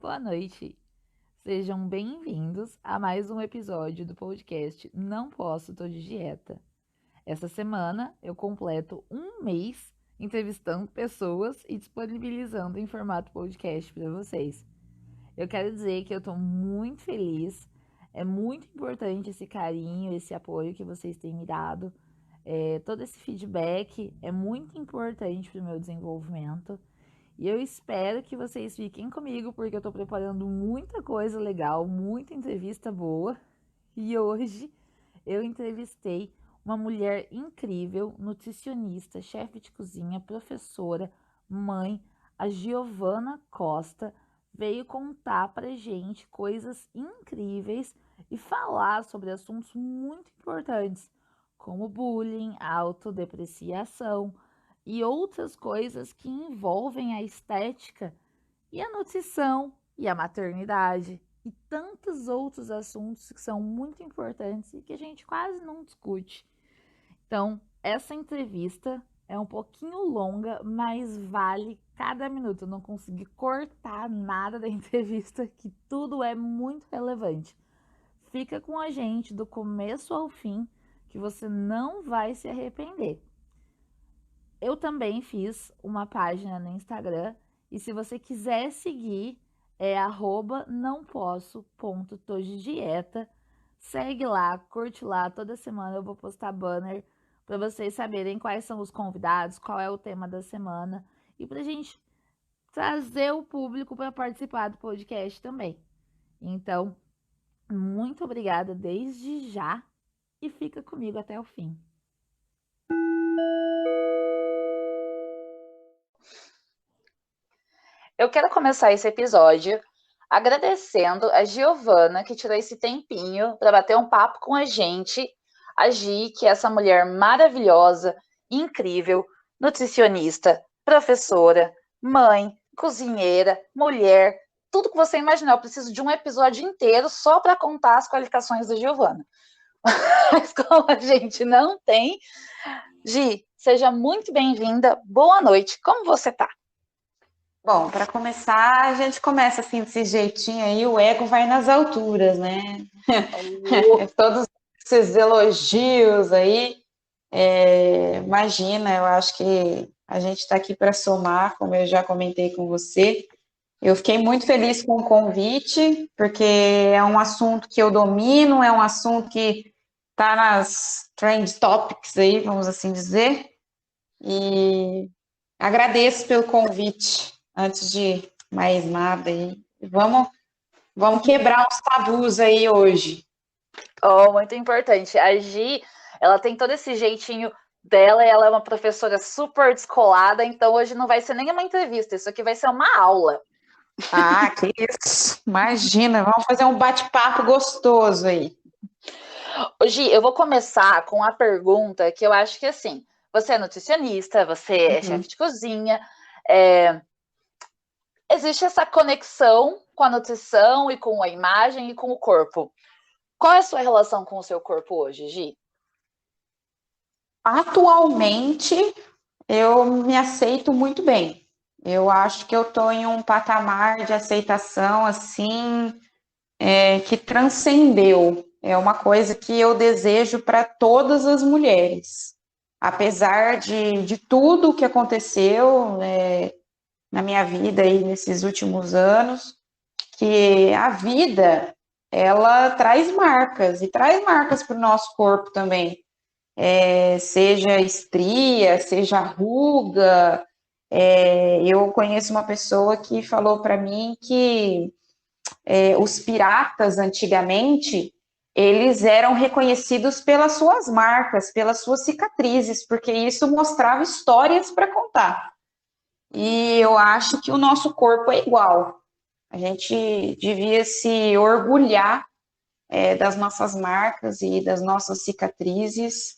Boa noite. Sejam bem-vindos a mais um episódio do podcast Não Posso, Tô de Dieta. Essa semana eu completo um mês entrevistando pessoas e disponibilizando em formato podcast para vocês. Eu quero dizer que eu tô muito feliz. É muito importante esse carinho, esse apoio que vocês têm me dado. Todo esse feedback é muito importante para o meu desenvolvimento. E eu espero que vocês fiquem comigo, porque eu tô preparando muita coisa legal, muita entrevista boa. E hoje eu entrevistei uma mulher incrível, nutricionista, chefe de cozinha, professora, mãe, a Giovana Costa. Veio contar pra gente coisas incríveis e falar sobre assuntos muito importantes, como bullying, autodepreciação e outras coisas que envolvem a estética e a nutrição e a maternidade e tantos outros assuntos que são muito importantes e que a gente quase não discute. Então, essa entrevista é um pouquinho longa, mas vale cada minuto. Eu não consegui cortar nada da entrevista, que tudo é muito relevante. Fica com a gente do começo ao fim, que você não vai se arrepender. Eu também fiz uma página no Instagram e se você quiser seguir é @nãoposso.tojedieta. Segue lá, curte lá, toda semana eu vou postar banner para vocês saberem quais são os convidados, qual é o tema da semana e para a gente trazer o público para participar do podcast também. Então, muito obrigada desde já e fica comigo até o fim. Eu quero começar esse episódio agradecendo a Giovana, que tirou esse tempinho para bater um papo com a gente. A Gi, que é essa mulher maravilhosa, incrível, nutricionista, professora, mãe, cozinheira, mulher, tudo que você imaginar. Eu preciso de um episódio inteiro só para contar as qualificações da Giovana. Mas como a gente não tem, Gi, seja muito bem-vinda. Boa noite. Como você tá? Bom, para começar, a gente começa assim, desse jeitinho aí, o ego vai nas alturas, né? Todos esses elogios aí, imagina, eu acho que a gente está aqui para somar, como eu já comentei com você. Eu fiquei muito feliz com o convite, porque é um assunto que eu domino, é um assunto que está nas trend topics aí, vamos assim dizer, e agradeço pelo convite, antes de mais nada aí. Vamos quebrar uns tabus aí hoje. Oh, muito importante. A Gi, ela tem todo esse jeitinho dela, e ela é uma professora super descolada, então hoje não vai ser nem uma entrevista, isso aqui vai ser uma aula. Ah, que isso! Imagina, vamos fazer um bate-papo gostoso aí. Ô, Gi, eu vou começar com a pergunta que eu acho que assim, você é nutricionista, você é Uhum. chefe de cozinha, existe essa conexão com a nutrição e com a imagem e com o corpo. Qual é a sua relação com o seu corpo hoje, Gi? Atualmente, eu me aceito muito bem. Eu acho que eu estou em um patamar de aceitação assim que transcendeu. É uma coisa que eu desejo para todas as mulheres. Apesar de tudo o que aconteceu na minha vida aí nesses últimos anos, que a vida ela traz marcas e traz marcas para o nosso corpo também, seja estria, seja ruga. Eu conheço uma pessoa que falou para mim que os piratas antigamente eles eram reconhecidos pelas suas marcas, pelas suas cicatrizes, porque isso mostrava histórias para contar. E eu acho que o nosso corpo é igual. A gente devia se orgulhar das nossas marcas e das nossas cicatrizes,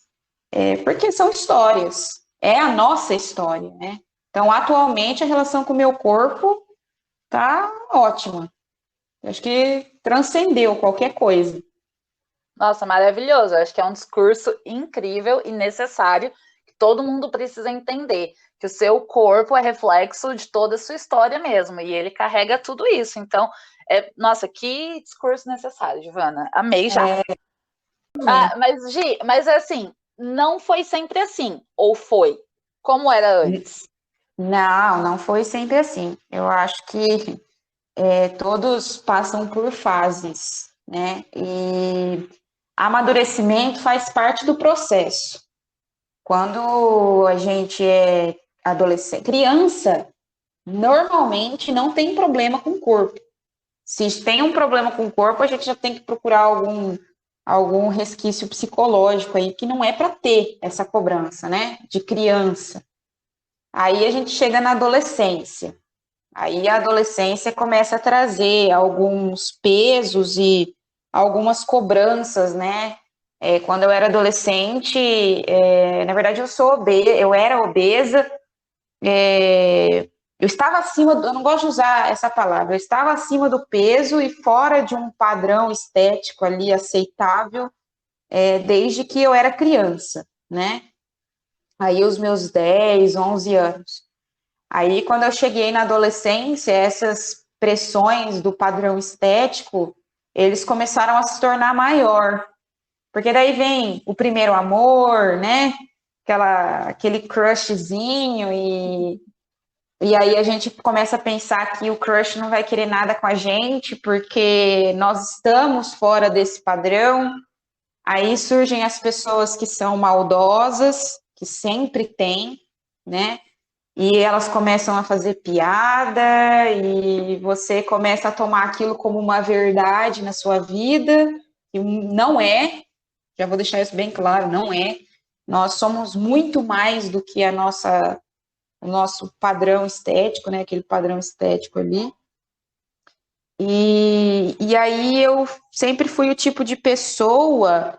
porque são histórias, é a nossa história, né? Então, atualmente, a relação com o meu corpo tá ótima. Eu acho que transcendeu qualquer coisa. Nossa, maravilhoso. Eu acho que é um discurso incrível e necessário todo mundo precisa entender que o seu corpo é reflexo de toda a sua história mesmo, e ele carrega tudo isso. Então, nossa, que discurso necessário, Giovana. Amei já. Mas, Gi, mas assim, não foi sempre assim, ou foi? Como era antes? Não, não foi sempre assim. Eu acho que todos passam por fases, né? E amadurecimento faz parte do processo. Quando a gente é adolescente, criança, normalmente não tem problema com o corpo. Se tem um problema com o corpo, a gente já tem que procurar algum resquício psicológico aí, que não é para ter essa cobrança, né? De criança. Aí a gente chega na adolescência. Aí a adolescência começa a trazer alguns pesos e algumas cobranças, né? Quando eu era adolescente, na verdade eu era obesa, eu estava acima, eu não gosto de usar essa palavra, eu estava acima do peso e fora de um padrão estético ali aceitável, desde que eu era criança, né? Aí os meus 10, 11 anos. Aí, quando eu cheguei na adolescência, essas pressões do padrão estético, eles começaram a se tornar maior. Porque daí vem o primeiro amor, né? Aquele crushzinho, e aí a gente começa a pensar que o crush não vai querer nada com a gente, porque nós estamos fora desse padrão. Aí surgem as pessoas que são maldosas, que sempre tem, né? E elas começam a fazer piada e você começa a tomar aquilo como uma verdade na sua vida, e não é, já vou deixar isso bem claro, não é. Nós somos muito mais do que o nosso padrão estético, né? Aquele padrão estético ali. E aí eu sempre fui o tipo de pessoa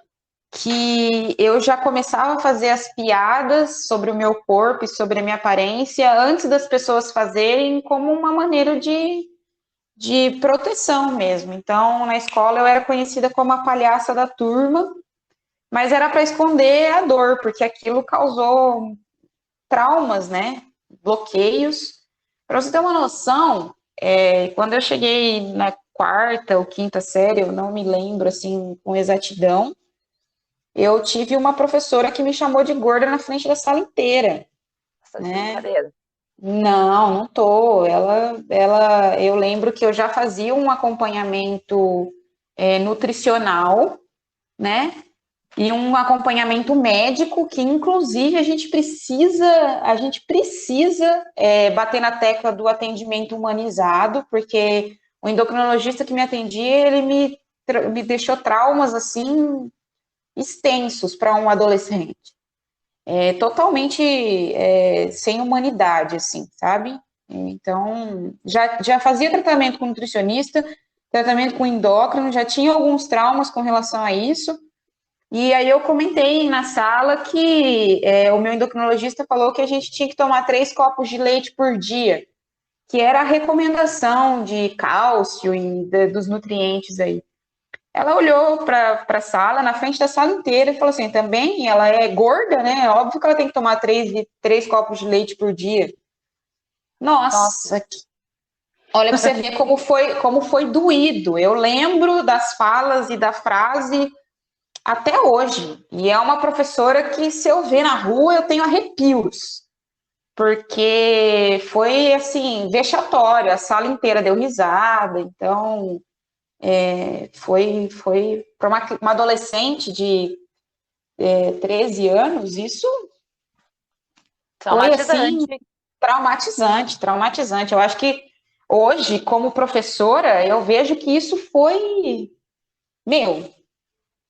que eu já começava a fazer as piadas sobre o meu corpo e sobre a minha aparência antes das pessoas fazerem, como uma maneira de proteção mesmo. Então, na escola eu era conhecida como a palhaça da turma, mas era para esconder a dor, porque aquilo causou traumas, né? Bloqueios. Para você ter uma noção, quando eu cheguei na quarta ou quinta série, eu não me lembro assim com exatidão, eu tive uma professora que me chamou de gorda na frente da sala inteira, Essa de né? brincadeira. Não, não tô. Eu lembro que eu já fazia um acompanhamento nutricional, né? E um acompanhamento médico que, inclusive, a gente precisa bater na tecla do atendimento humanizado, porque o endocrinologista que me atendia, ele me deixou traumas assim extensos para um adolescente. Totalmente sem humanidade, assim, sabe? Então, já fazia tratamento com nutricionista, tratamento com endócrino, já tinha alguns traumas com relação a isso. E aí eu comentei na sala que o meu endocrinologista falou que a gente tinha que tomar 3 copos de leite por dia, que era a recomendação de cálcio e dos nutrientes aí. Ela olhou para a sala, na frente da sala inteira, e falou assim: também ela é gorda, né? Óbvio que ela tem que tomar 3 copos de leite por dia. Nossa. Nossa, olha para você ver como foi doído. Eu lembro das falas e da frase até hoje. E é uma professora que, se eu ver na rua, eu tenho arrepios. Porque foi, assim, vexatório. A sala inteira deu risada. Então, foi para uma adolescente de 13 anos, isso foi, assim, Traumatizante. traumatizante. Eu acho que hoje, como professora, eu vejo que isso foi, meu,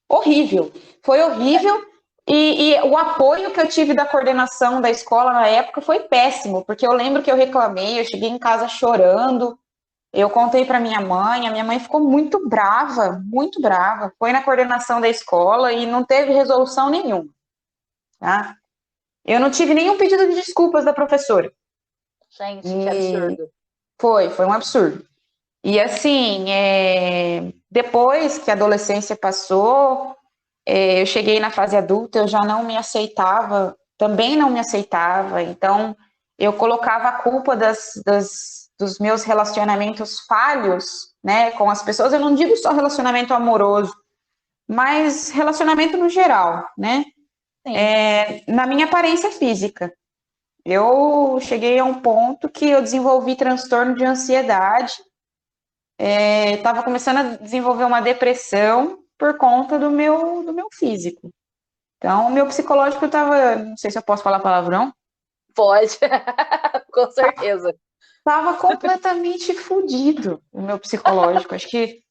horrível. Foi horrível. E o apoio que eu tive da coordenação da escola na época foi péssimo, porque eu lembro que eu reclamei, eu cheguei em casa chorando, eu contei para minha mãe, a minha mãe ficou muito brava, foi na coordenação da escola e não teve resolução nenhuma, tá? Eu não tive nenhum pedido de desculpas da professora. Gente, que E absurdo. foi um absurdo. E assim, depois que a adolescência passou, eu cheguei na fase adulta, eu já não me aceitava também não me aceitava. Então, eu colocava a culpa dos meus relacionamentos falhos, né, com as pessoas. Eu não digo só relacionamento amoroso, mas relacionamento no geral, né? Sim. Na minha aparência física. Eu cheguei a um ponto que eu desenvolvi transtorno de ansiedade, estava começando a desenvolver uma depressão por conta do meu físico. Então, o meu psicológico estava, não sei se eu posso falar palavrão, Pode, com certeza. estava completamente fodido o meu psicológico. Acho que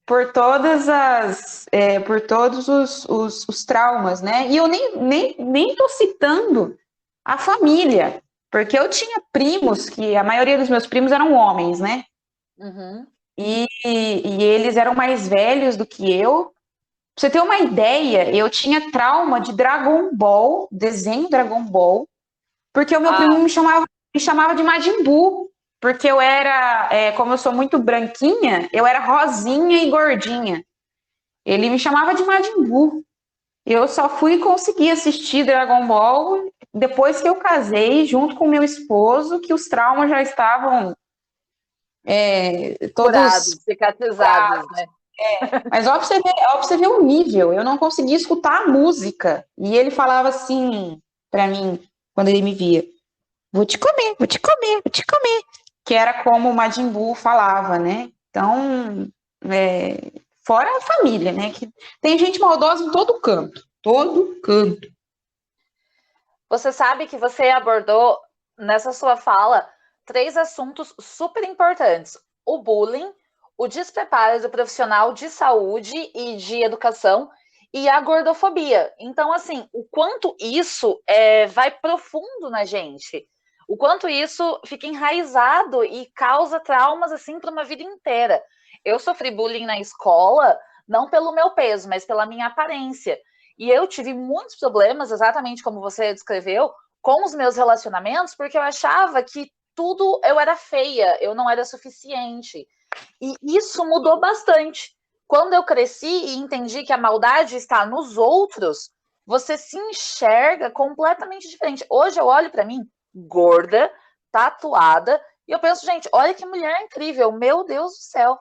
por todas por todos os traumas, né? E eu nem tô citando a família, porque eu tinha primos que a maioria dos meus primos eram homens, né? Uhum. E eles eram mais velhos do que eu. Pra você ter uma ideia, eu tinha trauma de Dragon Ball, desenho Dragon Ball, porque o meu Ah, primo me chamava de Majin Buu, porque eu era, como eu sou muito branquinha, eu era rosinha e gordinha. Ele me chamava de Majin Buu. Eu só fui conseguir assistir Dragon Ball depois que eu casei, junto com meu esposo, que os traumas já estavam todos. curados, cicatrizados, né? Mas ó pra você ver o nível. Eu não conseguia escutar a música. E ele falava assim pra mim, quando ele me via: vou te comer, vou te comer, vou te comer. Que era como o Majin Buu falava, né? Então, fora a família, né? Que tem gente maldosa em todo canto. Todo canto. Você sabe que você abordou nessa sua fala 3 assuntos super importantes: o bullying, o despreparo do profissional de saúde e de educação e a gordofobia. Então, assim, o quanto isso vai profundo na gente, o quanto isso fica enraizado e causa traumas assim para uma vida inteira. Eu sofri bullying na escola, não pelo meu peso, mas pela minha aparência. E eu tive muitos problemas, exatamente como você descreveu, com os meus relacionamentos, porque eu achava que tudo eu era feia, eu não era suficiente. E isso mudou bastante. Quando eu cresci e entendi que a maldade está nos outros, você se enxerga completamente diferente. Hoje eu olho para mim, gorda, tatuada, e eu penso, gente, olha que mulher incrível, meu Deus do céu.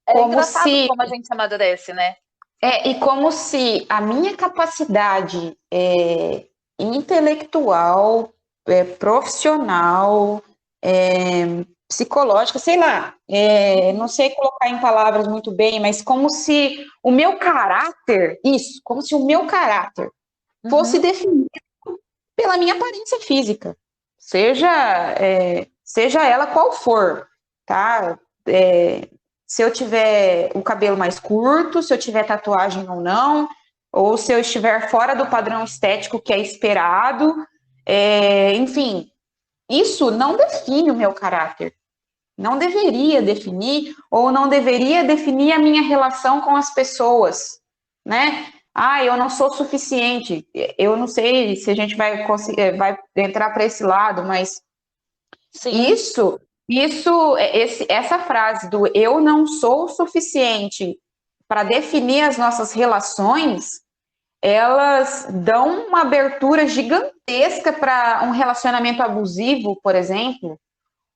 É Como engraçado se como a gente amadurece, né? e como se a minha capacidade intelectual, profissional, psicológica, sei lá, não sei colocar em palavras muito bem, mas como se o meu caráter, isso, como se o meu caráter fosse Uhum. definido pela minha aparência física, seja ela qual for, tá? Se eu tiver o cabelo mais curto, se eu tiver tatuagem ou não, ou se eu estiver fora do padrão estético que é esperado, enfim, isso não define o meu caráter. Não deveria definir, ou não deveria definir a minha relação com as pessoas, né? Ah, eu não sou suficiente. Eu não sei se a gente vai conseguir, vai entrar para esse lado, mas Sim. essa frase do eu não sou suficiente para definir as nossas relações, elas dão uma abertura gigantesca para um relacionamento abusivo, por exemplo,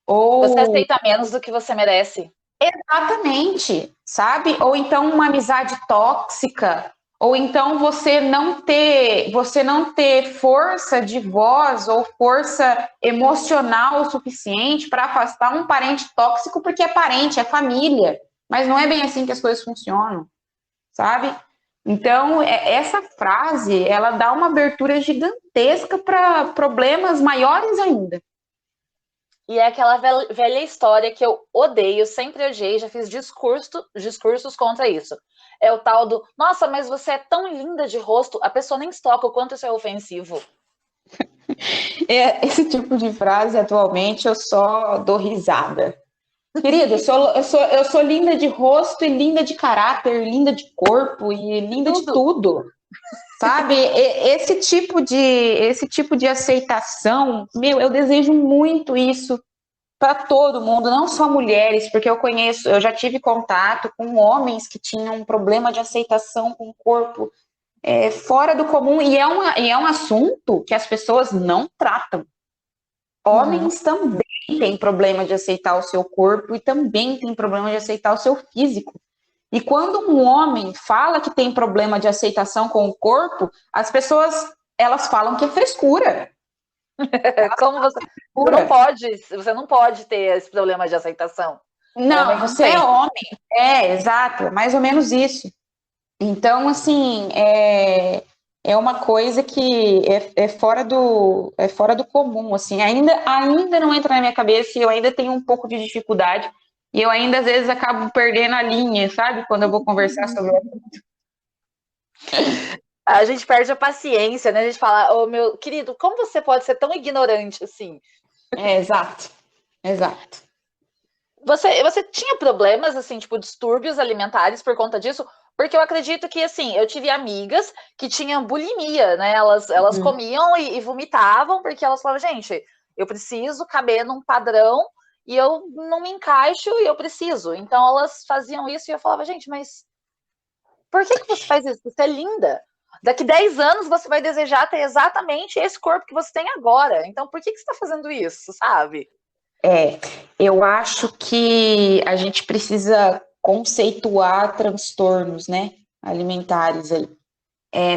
Você ou aceita menos do que você merece. exatamente, sabe? Ou então uma amizade tóxica, ou então você não ter força de voz ou força emocional o suficiente para afastar um parente tóxico, porque é parente, é família, mas não é bem assim que as coisas funcionam, sabe? Então, essa frase, ela dá uma abertura gigantesca para problemas maiores ainda. E é aquela velha história que eu odeio, sempre odiei, já fiz discursos contra isso. É o tal do, nossa, mas você é tão linda de rosto, a pessoa nem se toca o quanto isso é ofensivo. Esse tipo de frase, atualmente, eu só dou risada. Querida, eu sou linda de rosto e linda de caráter, linda de corpo e linda de Tudo. tudo, sabe? Esse tipo de aceitação, meu, eu desejo muito isso para todo mundo, não só mulheres, porque eu já tive contato com homens que tinham um problema de aceitação com o corpo fora do comum e é um assunto que as pessoas não tratam. Uhum. Homens também têm problema de aceitar o seu corpo e também têm problema de aceitar o seu físico. E quando um homem fala que tem problema de aceitação com o corpo, as pessoas elas falam que é frescura. Como você não pode ter esse problema de aceitação. Não, Homem não você é tem. homem. Exato, mais ou menos isso. Então, assim, é uma coisa que é fora do comum, assim, ainda não entra na minha cabeça e eu ainda tenho um pouco de dificuldade e eu ainda, às vezes, acabo perdendo a linha, sabe? Quando eu vou conversar sobre o A gente perde a paciência, né? A gente fala, ô meu querido, como você pode ser tão ignorante assim? exato, exato. Você tinha problemas, assim, tipo, distúrbios alimentares por conta disso? Porque eu acredito que, assim, eu tive amigas que tinham bulimia, né? Elas Uhum. comiam e vomitavam porque elas falavam, gente, eu preciso caber num padrão e eu não me encaixo e eu preciso. Então elas faziam isso e eu falava, gente, mas por que você faz isso? Você é linda. Daqui 10 anos você vai desejar ter exatamente esse corpo que você tem agora. Então por que você está fazendo isso, sabe? Eu acho que a gente precisa conceituar transtornos, né, alimentares aí.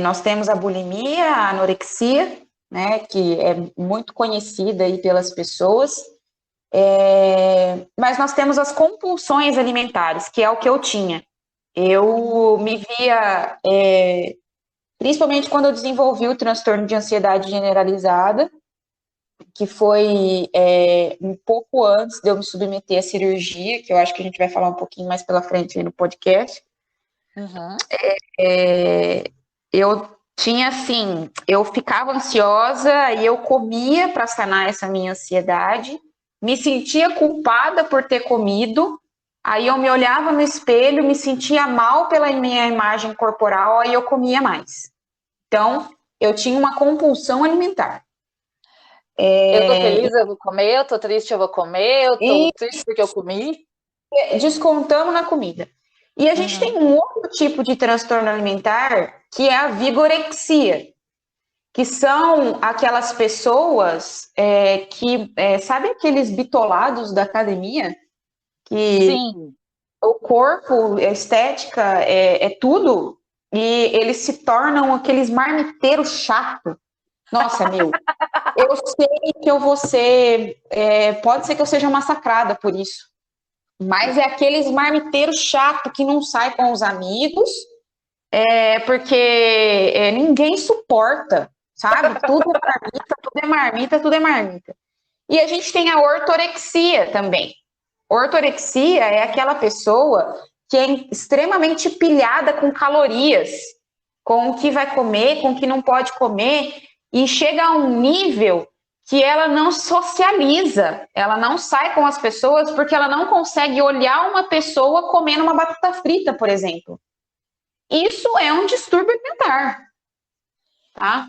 Nós temos a bulimia, a anorexia, né, que é muito conhecida aí pelas pessoas, mas nós temos as compulsões alimentares, que é o que eu tinha. Eu me via, principalmente quando eu desenvolvi o transtorno de ansiedade generalizada, que foi um pouco antes de eu me submeter à cirurgia, que eu acho que a gente vai falar um pouquinho mais pela frente aí no podcast. Uhum. Eu tinha assim, eu ficava ansiosa e eu comia para sanar essa minha ansiedade, me sentia culpada por ter comido, aí eu me olhava no espelho, me sentia mal pela minha imagem corporal, aí eu comia mais. Então, eu tinha uma compulsão alimentar. Eu tô feliz, eu vou comer, eu tô triste, eu vou comer, eu tô E triste porque eu comi. descontamos na comida. E a gente tem Uhum. um outro tipo de transtorno alimentar, que é a vigorexia, que são aquelas pessoas sabe aqueles bitolados da academia? Que Sim. o corpo, a estética, é tudo, e eles se tornam aqueles marmiteiros chato. Nossa, meu, eu sei que eu vou ser, pode ser que eu seja massacrada por isso, mas é aqueles marmiteiros chato que não sai com os amigos, porque ninguém suporta, sabe? Tudo é marmita, tudo é marmita, tudo é marmita. E a gente tem a ortorexia também. Ortorexia é aquela pessoa que é extremamente pilhada com calorias, com o que vai comer, com o que não pode comer, e chega a um nível que ela não socializa, ela não sai com as pessoas porque ela não consegue olhar uma pessoa comendo uma batata frita, por exemplo. Isso é um distúrbio alimentar, tá?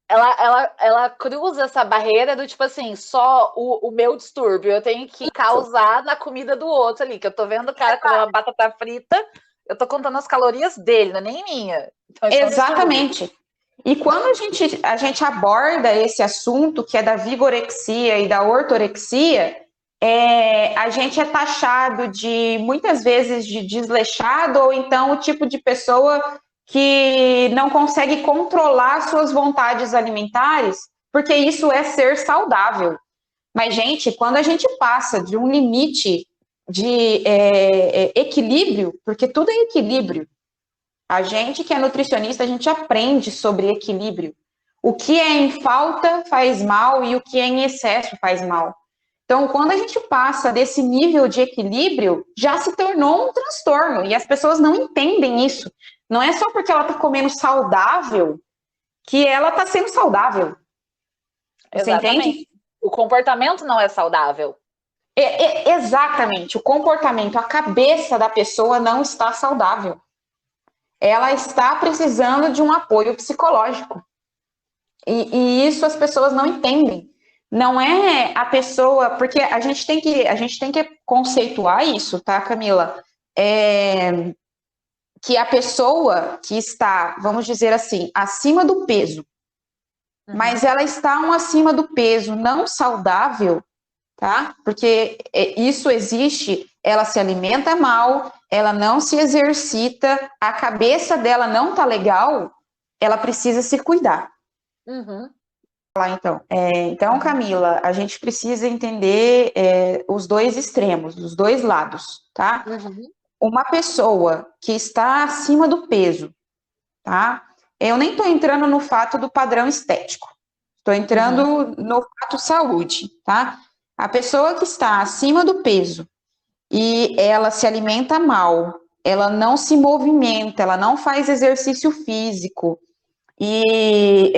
Ela, ela cruza essa barreira do tipo assim, só o meu distúrbio. Eu tenho que Isso, causar na comida do outro ali, que eu tô vendo o cara comer uma batata frita, eu tô contando as calorias dele, não é nem minha. Então isso é um distúrbio. exatamente. E quando a gente aborda esse assunto, que é da vigorexia e da ortorexia, a gente é taxado de, muitas vezes, de desleixado, ou então o tipo de pessoa que não consegue controlar suas vontades alimentares, porque isso é ser saudável. Mas, gente, quando a gente passa de um limite de equilíbrio, porque tudo é equilíbrio, a gente que é nutricionista, a gente aprende sobre equilíbrio. O que é em falta faz mal e o que é em excesso faz mal. Então, quando a gente passa desse nível de equilíbrio, já se tornou um transtorno e as pessoas não entendem isso. Não é só porque ela está comendo saudável que ela está sendo saudável. Você Exatamente. entende? O comportamento não é saudável. Exatamente. O comportamento, a cabeça da pessoa não está saudável. Ela está precisando de um apoio psicológico. E isso as pessoas não entendem. Não é a pessoa, porque a gente tem que conceituar isso, tá, Camila? que a pessoa que está, vamos dizer assim, acima do peso, mas ela está acima do peso não saudável, tá? Porque isso existe, ela se alimenta mal, ela não se exercita, a cabeça dela não tá legal, ela precisa se cuidar. Então, Camila, a gente precisa entender os dois extremos, os dois lados, tá? Uma pessoa que está acima do peso, tá? Eu nem estou entrando no fato do padrão estético, estou entrando no fato saúde, tá? A pessoa que está acima do peso e ela se alimenta mal, ela não se movimenta, ela não faz exercício físico e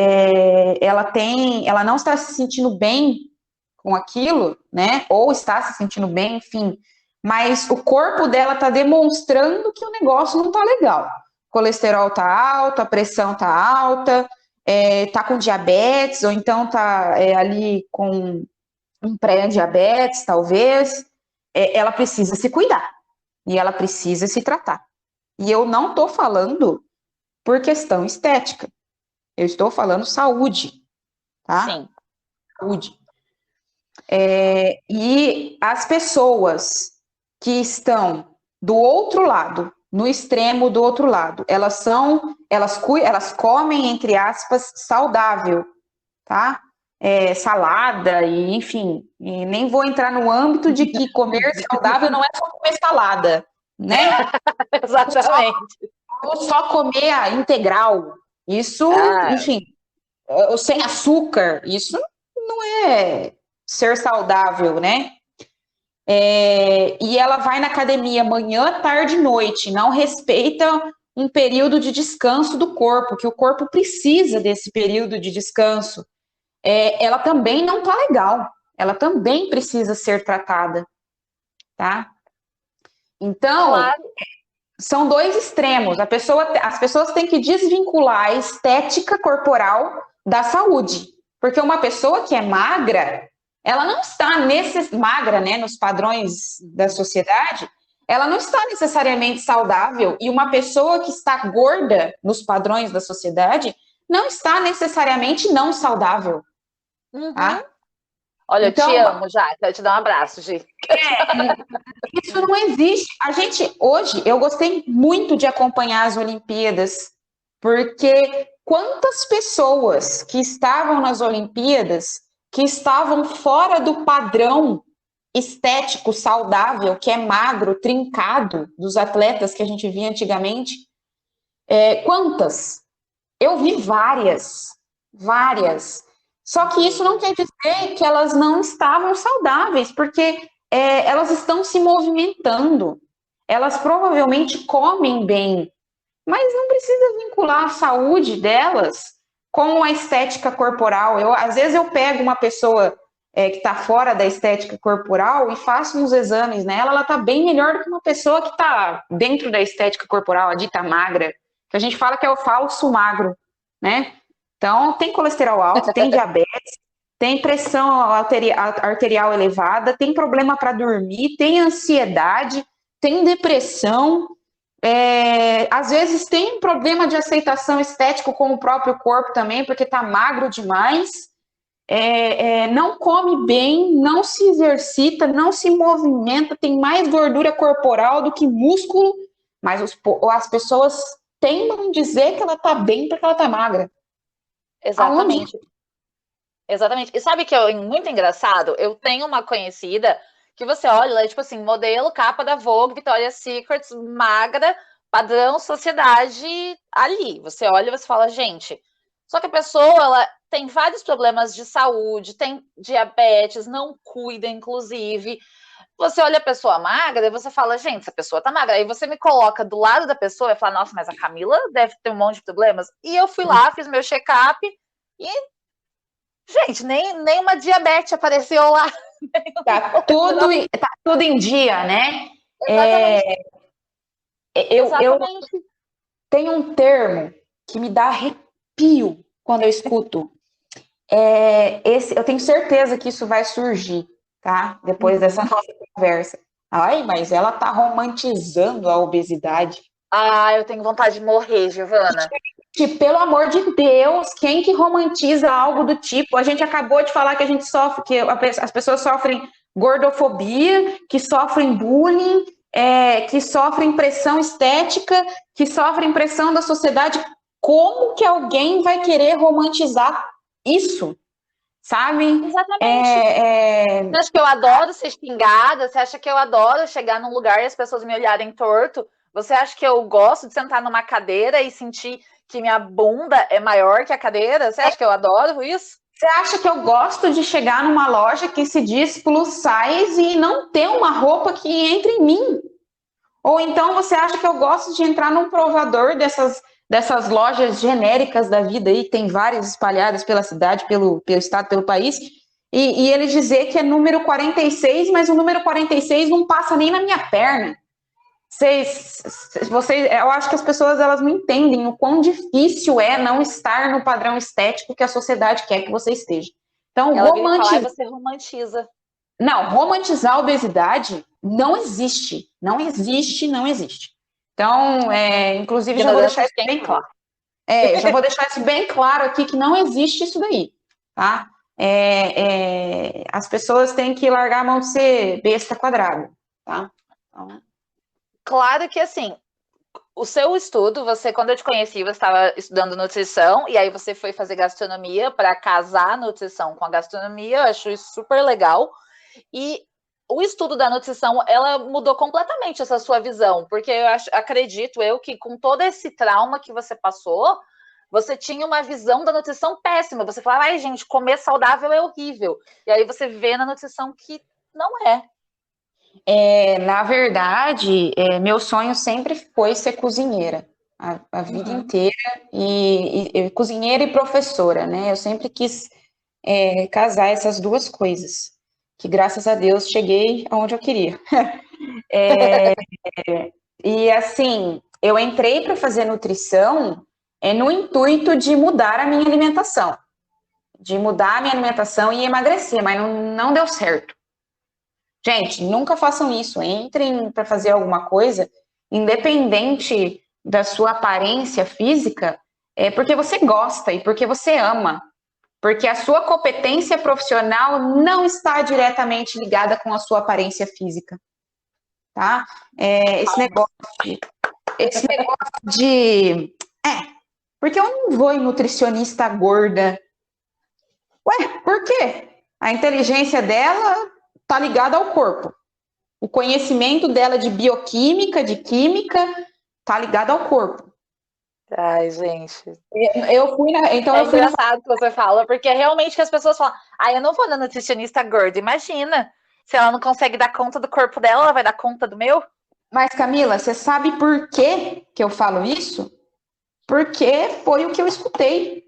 ela não está se sentindo bem com aquilo, né? Ou está se sentindo bem, enfim. Mas o corpo dela está demonstrando que o negócio não está legal. O colesterol está alto, a pressão está alta, está com diabetes, ou então está ali com um pré-diabetes, talvez. Ela precisa se cuidar e ela precisa se tratar. E eu não estou falando por questão estética. Eu estou falando saúde, tá? Sim. Saúde. E as pessoas que estão do outro lado, no extremo do outro lado, elas comem, entre aspas, saudável, tá? Salada, e enfim, e nem vou entrar no âmbito de que comer saudável não é só comer salada, né? Exatamente. Ou só comer a integral. Isso, enfim, sem açúcar, isso não é ser saudável, né? E ela vai na academia manhã, tarde e noite, não respeita um período de descanso do corpo, que o corpo precisa desse período de descanso. Ela também não tá legal, ela também precisa ser tratada, tá? Então, claro, são dois extremos. As pessoas têm que desvincular a estética corporal da saúde, porque uma pessoa que é magra, ela não está magra, né, nos padrões da sociedade, ela não está necessariamente saudável, e uma pessoa que está gorda nos padrões da sociedade não está necessariamente não saudável. Tá? Olha, então, eu te amo, já. Quero te dar um abraço, Gi. Isso não existe. Hoje, eu gostei muito de acompanhar as Olimpíadas, porque quantas pessoas que estavam nas Olimpíadas, que estavam fora do padrão estético, saudável, que é magro, trincado, dos atletas que a gente via antigamente, quantas? Eu vi várias. Só que isso não quer dizer que elas não estavam saudáveis, porque elas estão se movimentando, elas provavelmente comem bem, mas não precisa vincular a saúde delas com a estética corporal. Às vezes eu pego uma pessoa que está fora da estética corporal e faço uns exames nela, ela está bem melhor do que uma pessoa que está dentro da estética corporal, a dita magra, que a gente fala que é o falso magro, né? Então, tem colesterol alto, tem diabetes, tem pressão arterial elevada, tem problema para dormir, tem ansiedade, tem depressão, às vezes tem problema de aceitação estética com o próprio corpo também, porque está magro demais, não come bem, não se exercita, não se movimenta, tem mais gordura corporal do que músculo, mas as pessoas teimam em dizer que ela está bem porque ela está magra. Exatamente. Aonde? Exatamente. E sabe que é muito engraçado? Eu tenho uma conhecida que você olha, ela é tipo assim, modelo, capa da Vogue, Victoria's Secret, magra, padrão sociedade ali. Você olha e você fala, gente, só que a pessoa, ela tem vários problemas de saúde, tem diabetes, não cuida, inclusive. Você olha a pessoa magra e você fala, gente, essa pessoa tá magra. Aí você me coloca do lado da pessoa e fala, nossa, mas a Camila deve ter um monte de problemas. E eu fui lá, fiz meu check-up e, gente, nem uma diabetes apareceu lá. Tá tudo em dia, né? Eu tenho um termo que me dá arrepio quando eu escuto. Eu tenho certeza que isso vai surgir, tá? Depois dessa nossa conversa. Ai, mas ela tá romantizando a obesidade. Ah, eu tenho vontade de morrer, Giovana. Pelo amor de Deus, quem que romantiza algo do tipo? A gente acabou de falar que a gente sofre, que as pessoas sofrem gordofobia, que sofrem bullying, que sofrem pressão estética, que sofrem pressão da sociedade. Como que alguém vai querer romantizar isso? Sabe? Exatamente. Você acha que eu adoro ser xingada? Você acha que eu adoro chegar num lugar e as pessoas me olharem torto? Você acha que eu gosto de sentar numa cadeira e sentir que minha bunda é maior que a cadeira? Você acha que eu adoro isso? Você acha que eu gosto de chegar numa loja que se diz plus size e não ter uma roupa que entre em mim? Ou então você acha que eu gosto de entrar num provador dessas lojas genéricas da vida aí, que tem várias espalhadas pela cidade, pelo estado, pelo país, e ele dizer que é número 46, mas o número 46 não passa nem na minha perna. Eu acho que as pessoas elas não entendem o quão difícil é não estar no padrão estético que a sociedade quer que você esteja. Então, Ela vem falar e você romantiza. Não, romantizar a obesidade não existe. Não existe, não existe. Então, inclusive, já vou deixar isso bem claro. Eu já vou deixar isso bem claro aqui que não existe isso daí, tá? As pessoas têm que largar a mão de ser besta quadrada, tá? Então... Claro que, assim, o seu estudo, quando eu te conheci, você estava estudando nutrição, e aí você foi fazer gastronomia para casar a nutrição com a gastronomia, eu acho isso super legal. E o estudo da nutrição, ela mudou completamente essa sua visão, porque acredito eu que com todo esse trauma que você passou, você tinha uma visão da nutrição péssima. Você falava, ai, gente, comer saudável é horrível. E aí você vê na nutrição que não é. Na verdade, meu sonho sempre foi ser cozinheira, a vida inteira, e cozinheira e professora, né? Eu sempre quis casar essas duas coisas, que graças a Deus cheguei aonde eu queria. E assim, eu entrei para fazer nutrição no intuito de mudar a minha alimentação, e emagrecer, mas não deu certo. Gente, nunca façam isso. Entrem para fazer alguma coisa, independente da sua aparência física, porque você gosta e porque você ama. Porque a sua competência profissional não está diretamente ligada com a sua aparência física. Tá? Esse negócio de. Porque eu não vou em nutricionista gorda. Ué, por quê? A inteligência dela tá ligada ao corpo. O conhecimento dela de bioquímica, de química, tá ligado ao corpo. Ai, gente. Eu fui na. Então é engraçado que você fala, porque é realmente que as pessoas falam, eu não vou na nutricionista gorda. Imagina, se ela não consegue dar conta do corpo dela, ela vai dar conta do meu? Mas, Camila, você sabe por que eu falo isso? Porque foi o que eu escutei.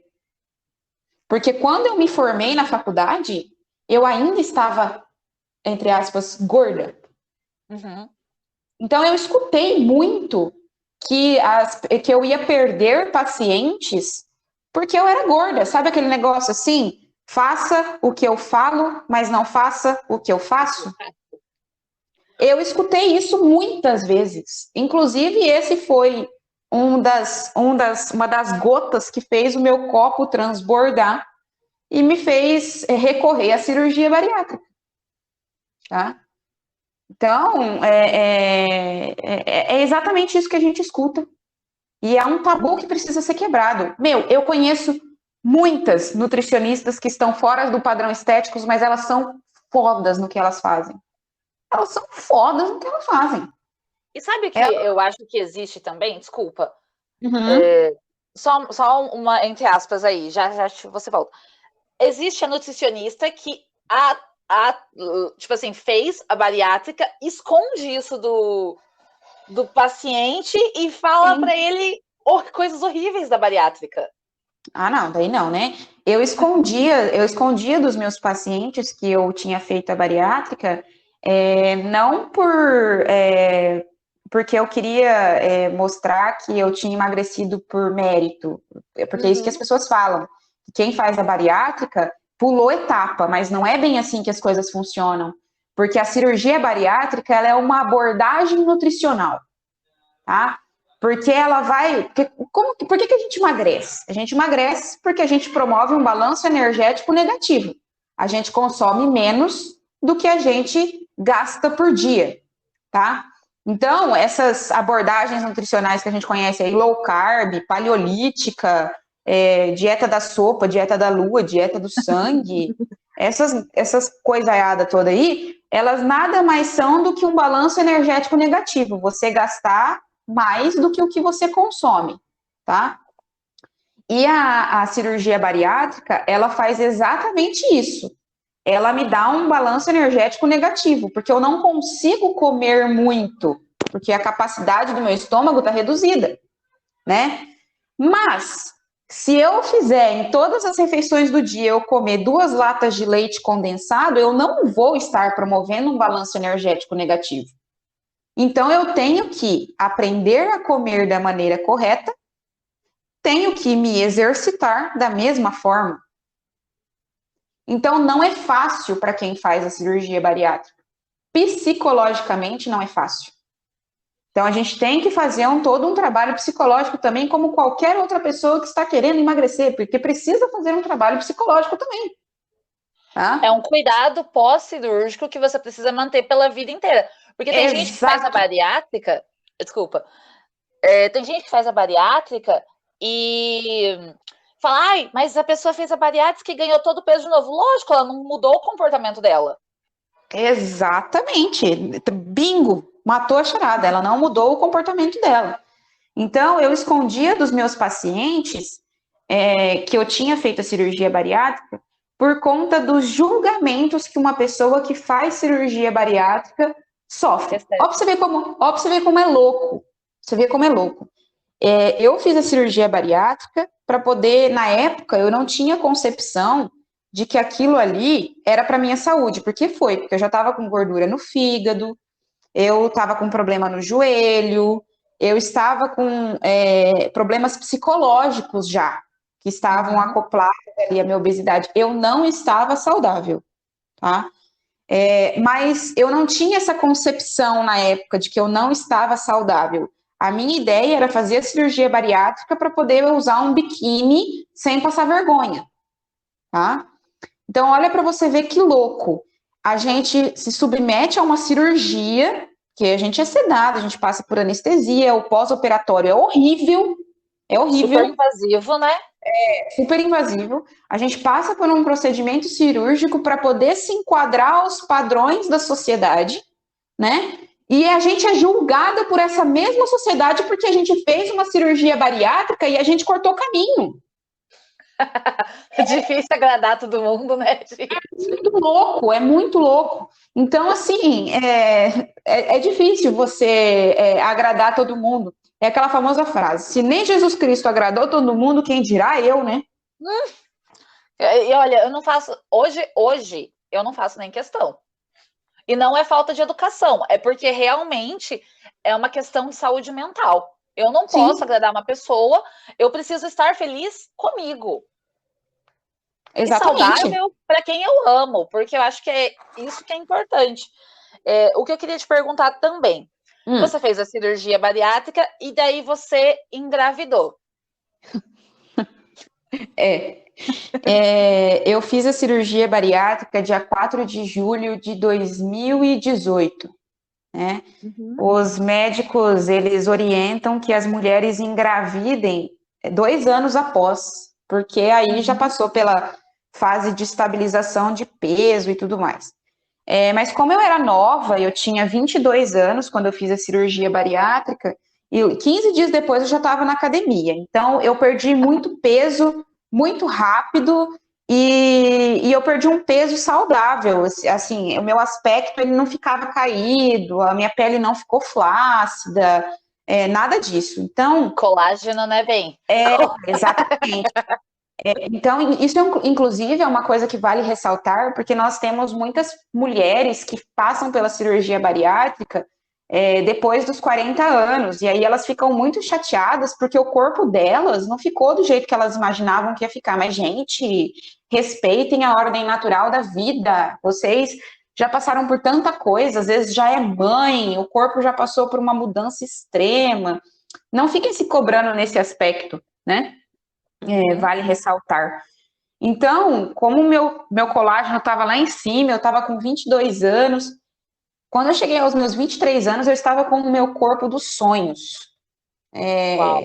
Porque quando eu me formei na faculdade, eu ainda estava, entre aspas, gorda. Uhum. Então eu escutei muito que eu ia perder pacientes porque eu era gorda. Sabe aquele negócio assim? Faça o que eu falo, mas não faça o que eu faço? Eu escutei isso muitas vezes. Inclusive, esse foi uma das gotas que fez o meu copo transbordar e me fez recorrer à cirurgia bariátrica. Tá? Então, é exatamente isso que a gente escuta. E é um tabu que precisa ser quebrado. Eu conheço muitas nutricionistas que estão fora do padrão estético, mas elas são fodas no que elas fazem. Elas são fodas no que elas fazem. E sabe o que eu acho que existe também? Desculpa. Uhum. Só uma, entre aspas aí, já você volta. Existe a nutricionista que tipo assim, fez a bariátrica, esconde isso do paciente e fala para ele coisas horríveis da bariátrica. Não, daí não, né? Eu escondia dos meus pacientes que eu tinha feito a bariátrica, não porque eu queria mostrar que eu tinha emagrecido por mérito, porque é isso que as pessoas falam. Quem faz a bariátrica pulou etapa, mas não é bem assim que as coisas funcionam, porque a cirurgia bariátrica ela é uma abordagem nutricional, tá? Porque ela vai. Por que a gente emagrece? A gente emagrece porque a gente promove um balanço energético negativo. A gente consome menos do que a gente gasta por dia, tá? Então, essas abordagens nutricionais que a gente conhece aí, low carb, paleolítica, dieta da sopa, dieta da lua, dieta do sangue, essas coisaiadas toda aí, elas nada mais são do que um balanço energético negativo. Você gastar mais do que o que você consome, tá? E a cirurgia bariátrica, ela faz exatamente isso. Ela me dá um balanço energético negativo, porque eu não consigo comer muito, porque a capacidade do meu estômago está reduzida, né? Mas, se eu fizer em todas as refeições do dia eu comer 2 latas de leite condensado, eu não vou estar promovendo um balanço energético negativo. Então, eu tenho que aprender a comer da maneira correta, tenho que me exercitar da mesma forma. Então, não é fácil para quem faz a cirurgia bariátrica. Psicologicamente, não é fácil. Então, a gente tem que fazer todo um trabalho psicológico também, como qualquer outra pessoa que está querendo emagrecer, porque precisa fazer um trabalho psicológico também. Tá? É um cuidado pós-cirúrgico que você precisa manter pela vida inteira. Porque tem gente que faz a bariátrica, desculpa, tem gente que faz a bariátrica e fala, ai, mas a pessoa fez a bariátrica e ganhou todo o peso de novo. Lógico, ela não mudou o comportamento dela. Exatamente. Bingo, matou a charada. Ela não mudou o comportamento dela. Então, eu escondia dos meus pacientes que eu tinha feito a cirurgia bariátrica por conta dos julgamentos que uma pessoa que faz cirurgia bariátrica sofre. Ó, pra você ver como é louco. Você vê como é louco. Eu fiz a cirurgia bariátrica para poder, na época, eu não tinha concepção de que aquilo ali era para minha saúde. Por que foi? Porque eu já estava com gordura no fígado, eu estava com problema no joelho, eu estava com problemas psicológicos já, que estavam acoplados ali à minha obesidade. Eu não estava saudável, tá? Mas eu não tinha essa concepção na época de que eu não estava saudável. A minha ideia era fazer a cirurgia bariátrica para poder usar um biquíni sem passar vergonha, tá? Então, olha para você ver que louco. A gente se submete a uma cirurgia, que a gente é sedado, a gente passa por anestesia, o pós-operatório é horrível. É horrível. Super invasivo, né? Super invasivo. A gente passa por um procedimento cirúrgico para poder se enquadrar aos padrões da sociedade, né? E a gente é julgada por essa mesma sociedade porque a gente fez uma cirurgia bariátrica e a gente cortou caminho. É difícil agradar todo mundo, né, gente? É muito louco. Então, assim, é difícil você agradar todo mundo. É aquela famosa frase, se nem Jesus Cristo agradou todo mundo, quem dirá eu, né? E olha, eu não faço, hoje eu não faço nem questão. E não é falta de educação, é porque realmente é uma questão de saúde mental. Eu não posso agradar uma pessoa, eu preciso estar feliz comigo. Exatamente. E saudável para quem eu amo, porque eu acho que é isso que é importante. O que eu queria te perguntar também, você fez a cirurgia bariátrica e daí você engravidou. Eu fiz a cirurgia bariátrica dia 4 de julho de 2018. Né? Os médicos, eles orientam que as mulheres engravidem 2 anos após, porque aí já passou pela fase de estabilização de peso e tudo mais. Mas como eu era nova, eu tinha 22 anos quando eu fiz a cirurgia bariátrica, e 15 dias depois eu já estava na academia. Então, eu perdi muito peso, muito rápido, e eu perdi um peso saudável. Assim, o meu aspecto ele não ficava caído, a minha pele não ficou flácida, nada disso. Então, colágeno, né, bem? Exatamente. Então, isso, inclusive, é uma coisa que vale ressaltar, porque nós temos muitas mulheres que passam pela cirurgia bariátrica depois dos 40 anos, e aí elas ficam muito chateadas porque o corpo delas não ficou do jeito que elas imaginavam que ia ficar. Mas, gente, respeitem a ordem natural da vida. Vocês já passaram por tanta coisa, às vezes já é mãe, o corpo já passou por uma mudança extrema. não fiquem se cobrando nesse aspecto, né? Vale ressaltar. Então, como meu colágeno estava lá em cima, eu estava com 22 anos. Quando eu cheguei aos meus 23 anos, eu estava com o meu corpo dos sonhos. Uau.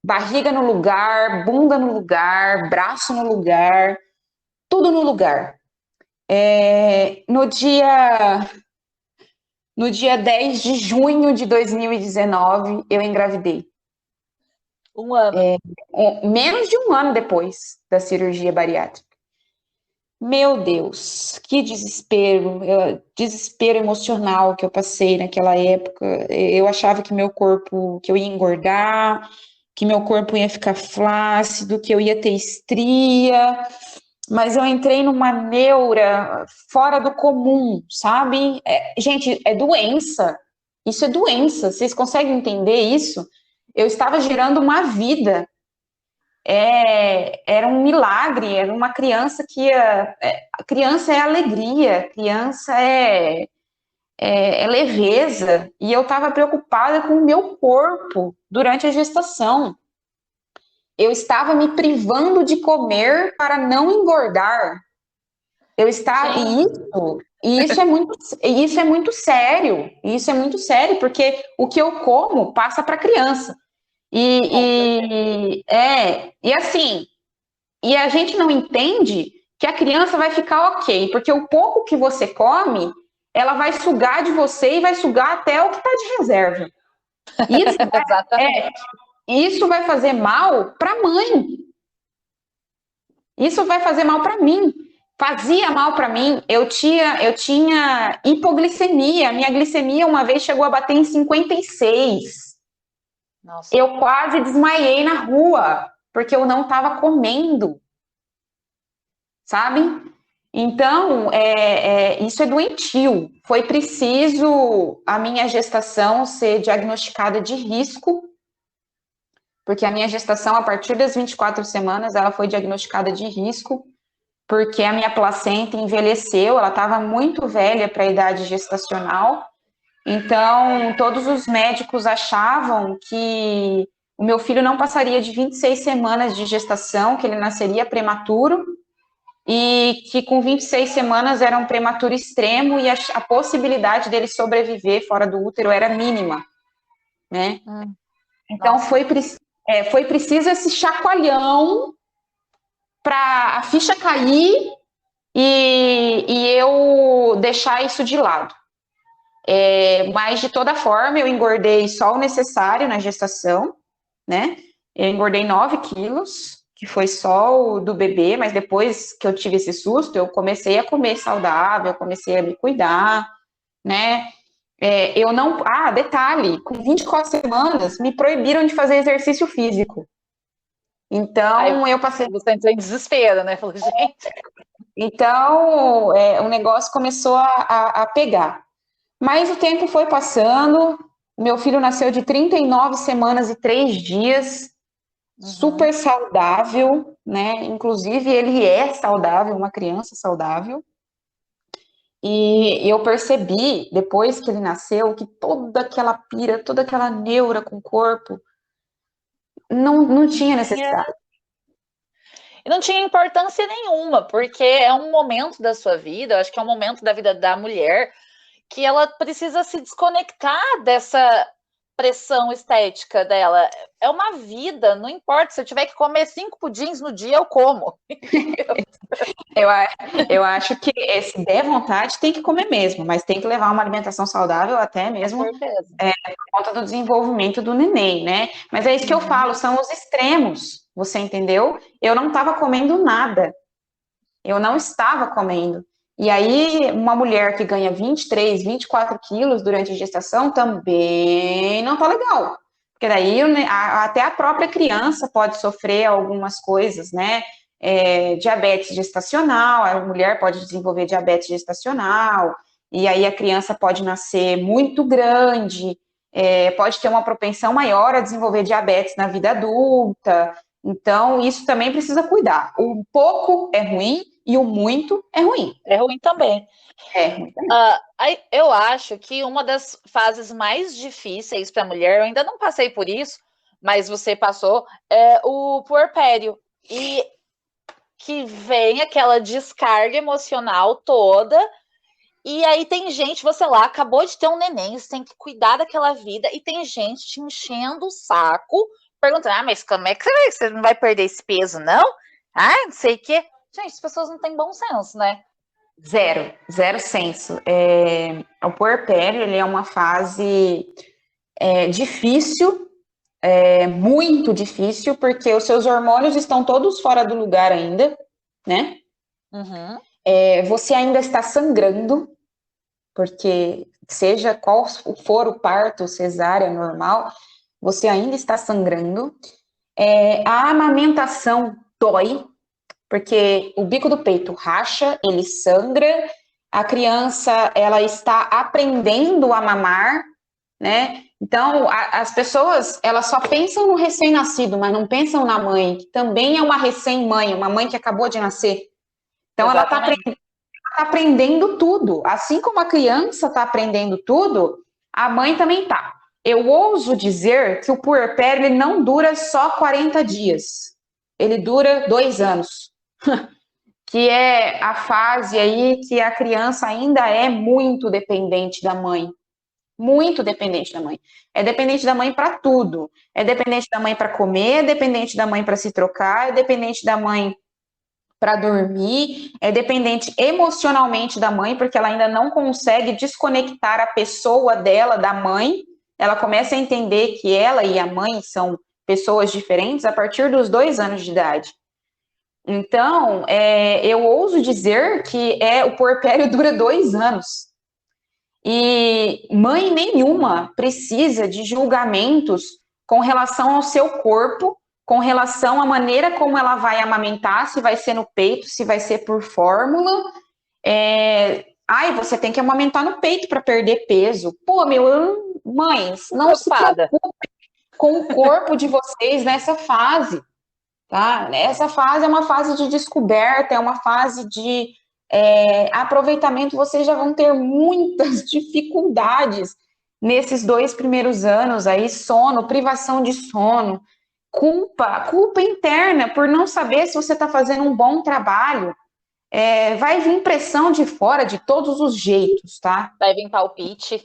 Barriga no lugar, bunda no lugar, braço no lugar, tudo no lugar. No dia 10 de junho de 2019, eu engravidei. Um ano. Menos de um ano depois da cirurgia bariátrica. Meu Deus, que desespero, desespero emocional que eu passei naquela época. Eu achava que meu corpo, que eu ia engordar, que meu corpo ia ficar flácido, que eu ia ter estria, mas eu entrei numa neura fora do comum, sabe? Gente, é doença. Isso é doença. Vocês conseguem entender isso? Eu estava gerando uma vida. Era um milagre, era uma criança que ia. A criança é alegria, criança é leveza, e eu estava preocupada com o meu corpo durante a gestação. Eu estava me privando de comer para não engordar. Eu estava. Isso é muito sério. Isso é muito sério, porque o que eu como passa para a criança. E assim, e a gente não entende que a criança vai ficar ok, porque o pouco que você come, ela vai sugar de você e vai sugar até o que está de reserva. Isso, isso vai fazer mal para a mãe. Isso vai fazer mal para mim. Fazia mal para mim. Eu tinha hipoglicemia. Minha glicemia uma vez chegou a bater em 56. Nossa. Eu quase desmaiei na rua, porque eu não estava comendo. Sabe? Então, isso é doentio. Foi preciso a minha gestação ser diagnosticada de risco, porque a minha gestação, a partir das 24 semanas, ela foi diagnosticada de risco, porque a minha placenta envelheceu, ela estava muito velha para a idade gestacional. Então, todos os médicos achavam que o meu filho não passaria de 26 semanas de gestação, que ele nasceria prematuro, e que com 26 semanas era um prematuro extremo e a possibilidade dele sobreviver fora do útero era mínima, né? Então foi preciso esse chacoalhão para a ficha cair e eu deixar isso de lado. Mas de toda forma eu engordei só o necessário na gestação, né? Eu engordei 9 quilos, que foi só o do bebê, mas depois que eu tive esse susto, eu comecei a comer saudável, eu comecei a me cuidar, né? Eu não... detalhe, com 24 semanas, me proibiram de fazer exercício físico. Então, eu passei... Você entrou em desespero, né? Falei, gente... Então, o negócio começou a pegar. Mas o tempo foi passando, meu filho nasceu de 39 semanas e 3 dias, super saudável, né? Inclusive, ele é saudável, uma criança saudável. E eu percebi, depois que ele nasceu, que toda aquela pira, toda aquela neura com o corpo, não tinha necessidade. E não tinha importância nenhuma, porque é um momento da sua vida, eu acho que é um momento da vida da mulher, que ela precisa se desconectar dessa pressão estética dela. É uma vida, não importa, se eu tiver que comer 5 pudins no dia, eu como. Eu acho que se der vontade, tem que comer mesmo, mas tem que levar uma alimentação saudável até mesmo por conta do desenvolvimento do neném, né? Mas é isso que eu falo, são os extremos, você entendeu? Eu não estava comendo nada. Eu não estava comendo. E aí, uma mulher que ganha 23, 24 quilos durante a gestação também não tá legal. Porque daí até a própria criança pode sofrer algumas coisas, né? Diabetes gestacional, a mulher pode desenvolver diabetes gestacional, e aí a criança pode nascer muito grande, pode ter uma propensão maior a desenvolver diabetes na vida adulta. Então, isso também precisa cuidar. Um pouco é ruim, e o muito é ruim. É ruim também. É ruim também. Eu acho que uma das fases mais difíceis para a mulher, eu ainda não passei por isso, mas você passou, é o puerpério. E que vem aquela descarga emocional toda. E aí tem gente, você lá, acabou de ter um neném, você tem que cuidar daquela vida, e tem gente te enchendo o saco, perguntando, mas como é que você não vai perder esse peso, não? Não sei o quê. Gente, as pessoas não têm bom senso, né? Zero senso. O puerpério, ele é uma fase difícil, muito difícil, porque os seus hormônios estão todos fora do lugar ainda, né? Uhum. Você ainda está sangrando, porque seja qual for o parto, cesárea, normal, você ainda está sangrando. A amamentação dói, porque o bico do peito racha, ele sangra, a criança, ela está aprendendo a mamar, né? Então, as pessoas, elas só pensam no recém-nascido, mas não pensam na mãe, que também é uma recém-mãe, uma mãe que acabou de nascer. Então, ela está aprendendo tudo. Assim como a criança está aprendendo tudo, a mãe também está. Eu ouso dizer que o puerpério ele não dura só 40 dias. Ele dura 2 anos. Que é a fase aí que a criança ainda é muito dependente da mãe. Muito dependente da mãe. É dependente da mãe para tudo. É dependente da mãe para comer, é dependente da mãe para se trocar, é dependente da mãe para dormir, é dependente emocionalmente da mãe, porque ela ainda não consegue desconectar a pessoa dela da mãe. Ela começa a entender que ela e a mãe são pessoas diferentes a partir dos 2 anos de idade. Então, eu ouso dizer que o puerpério dura 2 anos. E mãe nenhuma precisa de julgamentos com relação ao seu corpo, com relação à maneira como ela vai amamentar, se vai ser no peito, se vai ser por fórmula. Você tem que amamentar no peito para perder peso. Pô, mães, não se preocupem com o corpo de vocês nessa fase, tá? Essa fase é uma fase de descoberta, é uma fase de aproveitamento. Vocês já vão ter muitas dificuldades nesses 2 primeiros anos aí, sono, privação de sono, culpa interna por não saber se você está fazendo um bom trabalho. Vai vir pressão de fora de todos os jeitos, tá? Vai vir palpite.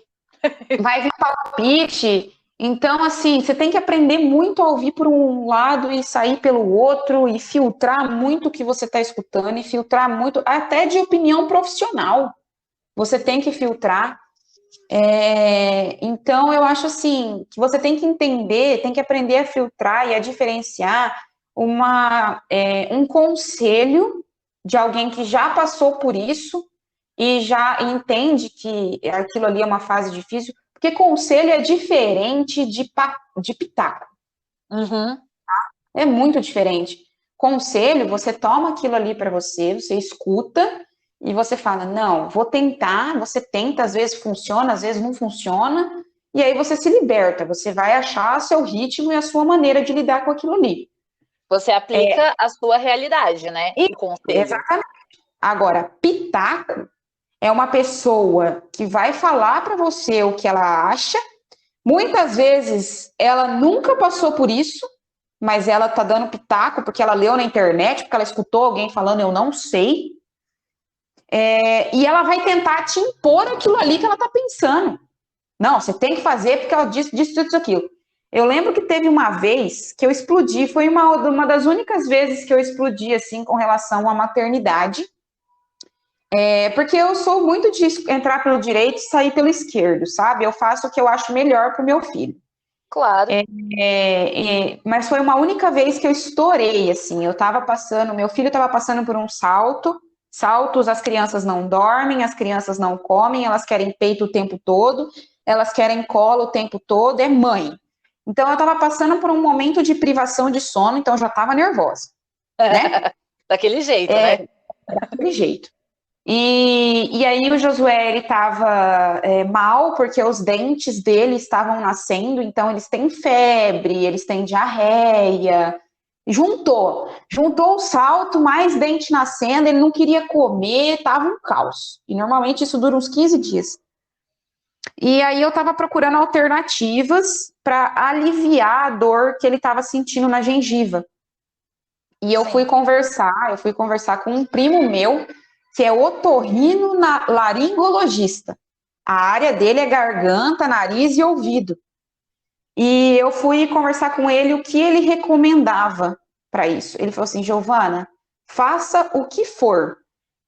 Vai vir palpite. Então, assim, você tem que aprender muito a ouvir por um lado e sair pelo outro, e filtrar muito o que você está escutando, e filtrar muito, até de opinião profissional. Você tem que filtrar. Então, eu acho assim, que você tem que entender, tem que aprender a filtrar e a diferenciar um conselho de alguém que já passou por isso e já entende que aquilo ali é uma fase difícil, porque conselho é diferente de pitaco. Uhum. É muito diferente. Conselho, você toma aquilo ali para você escuta e você fala, não, vou tentar, você tenta, às vezes funciona, às vezes não funciona, e aí você se liberta, você vai achar seu ritmo e a sua maneira de lidar com aquilo ali. Você aplica a sua realidade, né? Exatamente. Agora, pitaco é uma pessoa que vai falar para você o que ela acha. Muitas vezes ela nunca passou por isso, mas ela tá dando pitaco porque ela leu na internet, porque ela escutou alguém falando, eu não sei. E ela vai tentar te impor aquilo ali que ela tá pensando. Não, você tem que fazer porque ela disse isso, aquilo. Eu lembro que teve uma vez que eu explodi, foi uma das únicas vezes que eu explodi assim com relação à maternidade. Porque eu sou muito de entrar pelo direito e sair pelo esquerdo, sabe? Eu faço o que eu acho melhor para o meu filho. Claro. Mas foi uma única vez que eu estourei, assim. Meu filho estava passando por um saltos, as crianças não dormem, as crianças não comem, elas querem peito o tempo todo, elas querem colo o tempo todo, é mãe. Então eu estava passando por um momento de privação de sono, então eu já estava nervosa, né? Daquele jeito, né? Daquele jeito. E aí o Josué, ele estava mal, porque os dentes dele estavam nascendo, então eles têm febre, eles têm diarreia, Juntou o salto, mais dente nascendo, ele não queria comer, tava um caos. E normalmente isso dura uns 15 dias. E aí eu tava procurando alternativas para aliviar a dor que ele estava sentindo na gengiva. E eu fui conversar com um primo meu, que é otorrinolaringologista. A área dele é garganta, nariz e ouvido. E eu fui conversar com ele o que ele recomendava para isso. Ele falou assim, Giovana, faça o que for.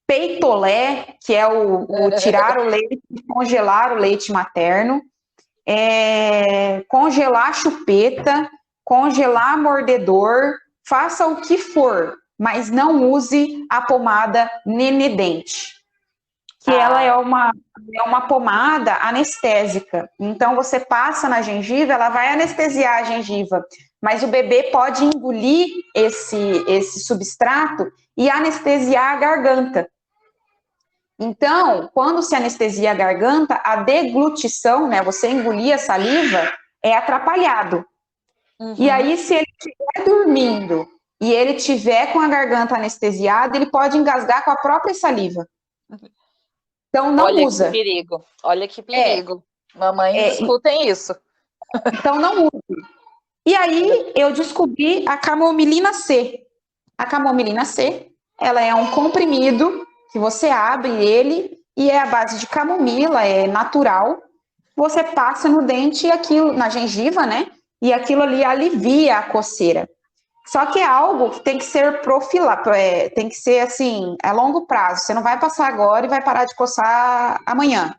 Peitolé, que é o tirar o leite e congelar o leite materno, congelar chupeta, congelar mordedor, faça o que for, mas não use a pomada Nenedente, que ela é uma pomada anestésica. Então, você passa na gengiva, ela vai anestesiar a gengiva, mas o bebê pode engolir esse substrato e anestesiar a garganta. Então, quando se anestesia a garganta, a deglutição, né, você engolir a saliva, é atrapalhado. Uhum. E aí, se ele estiver dormindo e ele estiver com a garganta anestesiada, ele pode engasgar com a própria saliva. Então, não usa. Olha que perigo. Olha que perigo. Mamães, escutem isso. Então, não use. E aí, eu descobri a camomilina C. A camomilina C, ela é um comprimido que você abre ele e é à base de camomila, é natural. Você passa no dente e aquilo, na gengiva, né? E aquilo ali alivia a coceira. Só que é algo que tem que ser tem que ser assim, a longo prazo. Você não vai passar agora e vai parar de coçar amanhã.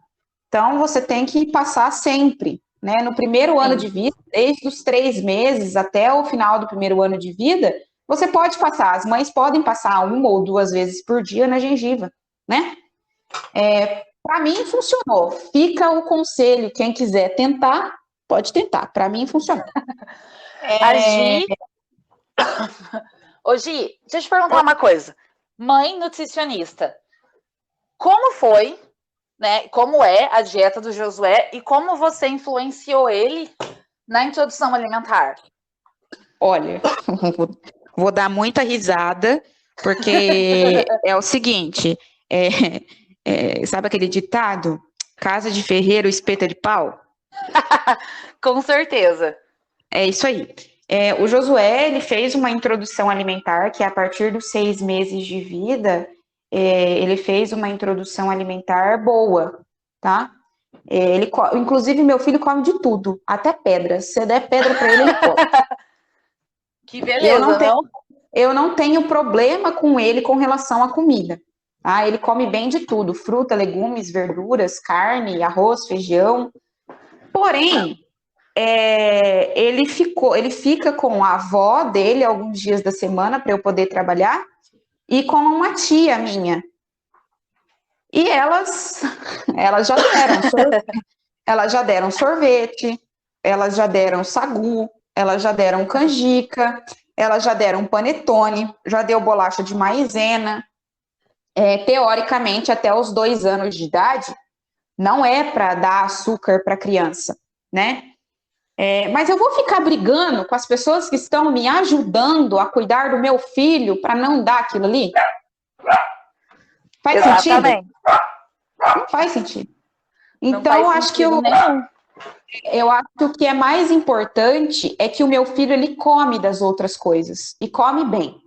Então, você tem que passar sempre, né? No primeiro ano de vida, desde os 3 meses até o final do primeiro ano de vida, você pode passar. As mães podem passar 1 ou 2 vezes por dia na gengiva, né? Para mim, funcionou. Fica o conselho. Quem quiser tentar, pode tentar. Para mim, funcionou. A Gi... Ô, Gi, deixa eu te perguntar uma coisa. Mãe nutricionista, como foi, né? Como é a dieta do Josué e como você influenciou ele na introdução alimentar? Olha, vou dar muita risada, porque é o seguinte, sabe aquele ditado? Casa de ferreiro, espeta de pau? Com certeza. É isso aí. O Josué, ele fez uma introdução alimentar, que a partir dos 6 meses de vida, ele fez uma introdução alimentar boa, tá? Inclusive, meu filho come de tudo, até pedra. Se você der pedra para ele, ele come. Que beleza, eu não tenho problema com ele com relação à comida. Tá? Ele come bem de tudo, fruta, legumes, verduras, carne, arroz, feijão. Porém, ele fica com a avó dele alguns dias da semana para eu poder trabalhar e com uma tia minha. E elas já deram sorvete, elas já deram sagu, elas já deram canjica, elas já deram panetone, já deu bolacha de maisena. Teoricamente, até os 2 anos de idade, não é para dar açúcar para criança, né? Mas eu vou ficar brigando com as pessoas que estão me ajudando a cuidar do meu filho para não dar aquilo ali? Faz sentido? Não faz sentido. Então, acho que eu acho que o que é mais importante é que o meu filho, ele come das outras coisas, e come bem.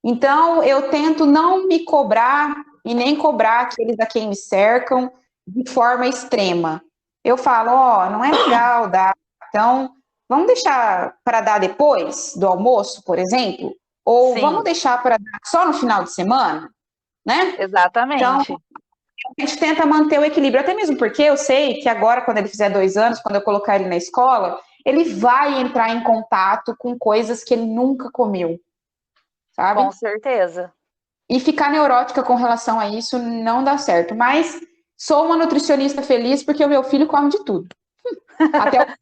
Então, eu tento não me cobrar e nem cobrar aqueles a quem me cercam de forma extrema. Eu falo, não é legal dar, então vamos deixar para dar depois do almoço, por exemplo? Ou Sim. Vamos deixar para dar só no final de semana? Né? Exatamente. Então, a gente tenta manter o equilíbrio, até mesmo porque eu sei que agora, quando ele fizer 2 anos, quando eu colocar ele na escola, ele vai entrar em contato com coisas que ele nunca comeu, sabe? Com certeza. E ficar neurótica com relação a isso não dá certo, mas sou uma nutricionista feliz porque o meu filho come de tudo. Até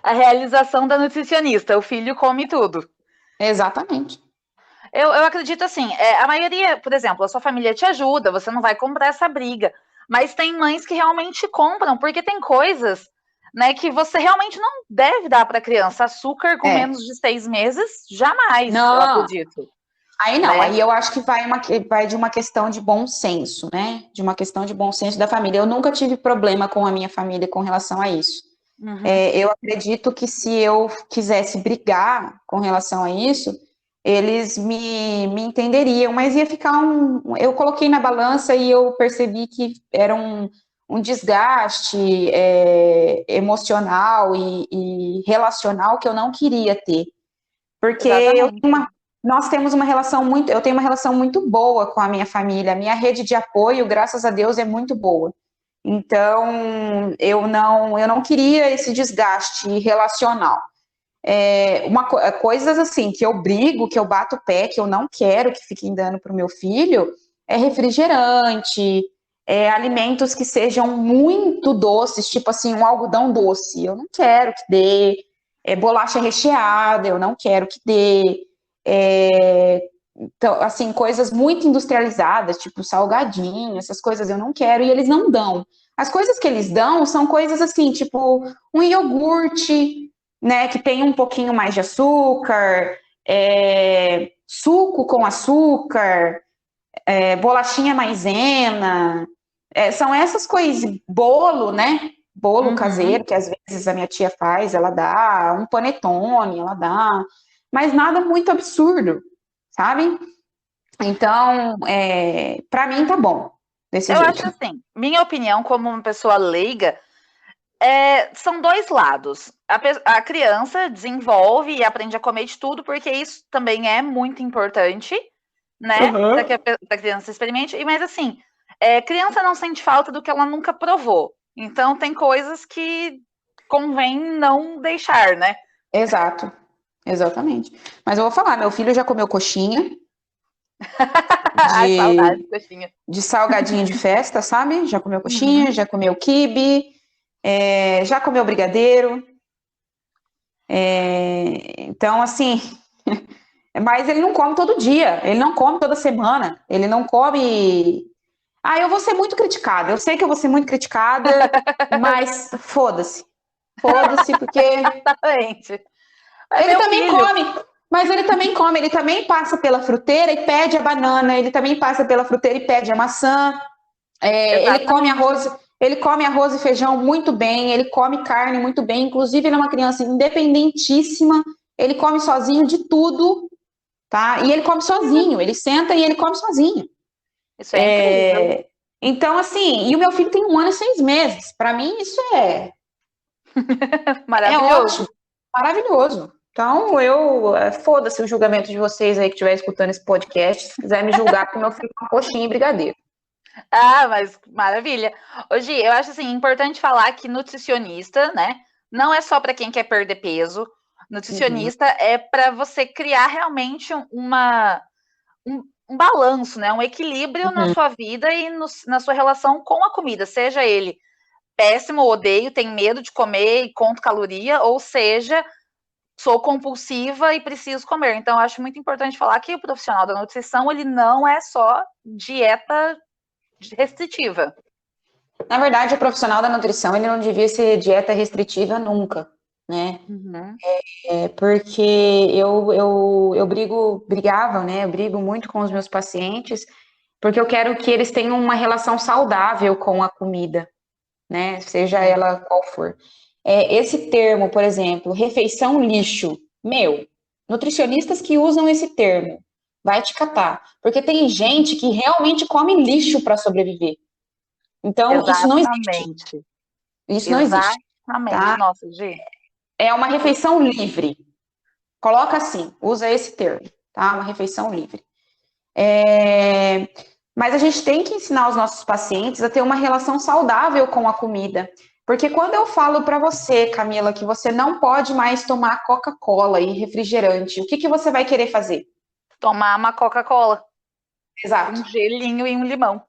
A realização da nutricionista, o filho come tudo. Exatamente. Eu acredito assim, a maioria, por exemplo, a sua família te ajuda, você não vai comprar essa briga, mas tem mães que realmente compram, porque tem coisas, né, que você realmente não deve dar para criança açúcar com menos de 6 meses, jamais, eu Não, acredito. aí não, Né? aí eu acho que vai de uma questão de bom senso, né? De uma questão de bom senso da família. Eu nunca tive problema com a minha família com relação a isso. Uhum. Eu acredito que se eu quisesse brigar com relação a isso, eles me entenderiam, mas ia ficar eu coloquei na balança e eu percebi que era um desgaste emocional e relacional que eu não queria ter. Porque nós temos uma relação eu tenho uma relação muito boa com a minha família, a minha rede de apoio, graças a Deus, é muito boa. Então, eu não queria esse desgaste relacional. Coisas assim, que eu brigo, que eu bato o pé, que eu não quero que fiquem dando para o meu filho, é refrigerante, alimentos que sejam muito doces, tipo assim, um algodão doce, eu não quero que dê, bolacha recheada, eu não quero que dê, então, assim, coisas muito industrializadas, tipo salgadinho, essas coisas eu não quero, e eles não dão. As coisas que eles dão são coisas assim, tipo um iogurte, né, que tem um pouquinho mais de açúcar, suco com açúcar, bolachinha maisena, são essas coisas, bolo, né, bolo caseiro, que às vezes a minha tia faz, ela dá, um panetone, ela dá, mas nada muito absurdo, sabe? Então, para mim tá bom, desse Eu jeito. acho assim, minha opinião como uma pessoa leiga, são dois lados. A criança desenvolve e aprende a comer de tudo, porque isso também é muito importante, né? Para que a criança experimente. Mas assim, criança não sente falta do que ela nunca provou. Então tem coisas que convém não deixar, né? Exato, exatamente. Mas eu vou falar, meu filho já comeu coxinha, Ai, saudade, coxinha. de salgadinho de festa, sabe? Já comeu coxinha, já comeu quibe, já comeu brigadeiro. Então, assim, mas ele não come todo dia, ele não come toda semana, ele não come. Ah, eu vou ser muito criticada, eu sei que eu vou ser muito criticada, mas foda-se. Foda-se, porque Exatamente. ele também come, mas ele também come, ele também passa pela fruteira e pede a banana, ele também passa pela fruteira e pede a maçã. Ele come arroz e feijão muito bem, ele come carne muito bem, inclusive ele é uma criança independentíssima, ele come sozinho de tudo, tá? E ele come sozinho, ele senta e ele come sozinho. Isso é incrível. Então, assim, e o meu filho tem 1 ano e 6 meses, para mim isso maravilhoso. Ótimo, maravilhoso. Então, foda-se o julgamento de vocês aí que estiver escutando esse podcast, se quiser me julgar que meu filho é uma coxinha e brigadeiro. Ah, mas maravilha. Hoje, eu acho assim, importante falar que nutricionista, né, não é só para quem quer perder peso. Nutricionista é para você criar realmente um balanço, né, um equilíbrio na sua vida e na sua relação com a comida, seja ele péssimo, odeio, tenho medo de comer e conto caloria, ou seja, sou compulsiva e preciso comer. Então, eu acho muito importante falar que o profissional da nutrição, ele não é só dieta restritiva. Na verdade, o profissional da nutrição, ele não devia ser dieta restritiva nunca, né? Porque eu brigava, né? Eu brigo muito com os meus pacientes, porque eu quero que eles tenham uma relação saudável com a comida, né? Seja ela qual for. Esse termo, por exemplo, refeição lixo, nutricionistas que usam esse termo, vai te catar. Porque tem gente que realmente come lixo para sobreviver. Então, isso não existe. Isso não existe. Tá? Nossa, Gi. É uma refeição livre. Coloca assim, usa esse termo, tá? Uma refeição livre. Mas a gente tem que ensinar os nossos pacientes a ter uma relação saudável com a comida. Porque quando eu falo para você, Camila, que você não pode mais tomar Coca-Cola e refrigerante, o que você vai querer fazer? Tomar uma Coca-Cola. Exato. Um gelinho e um limão.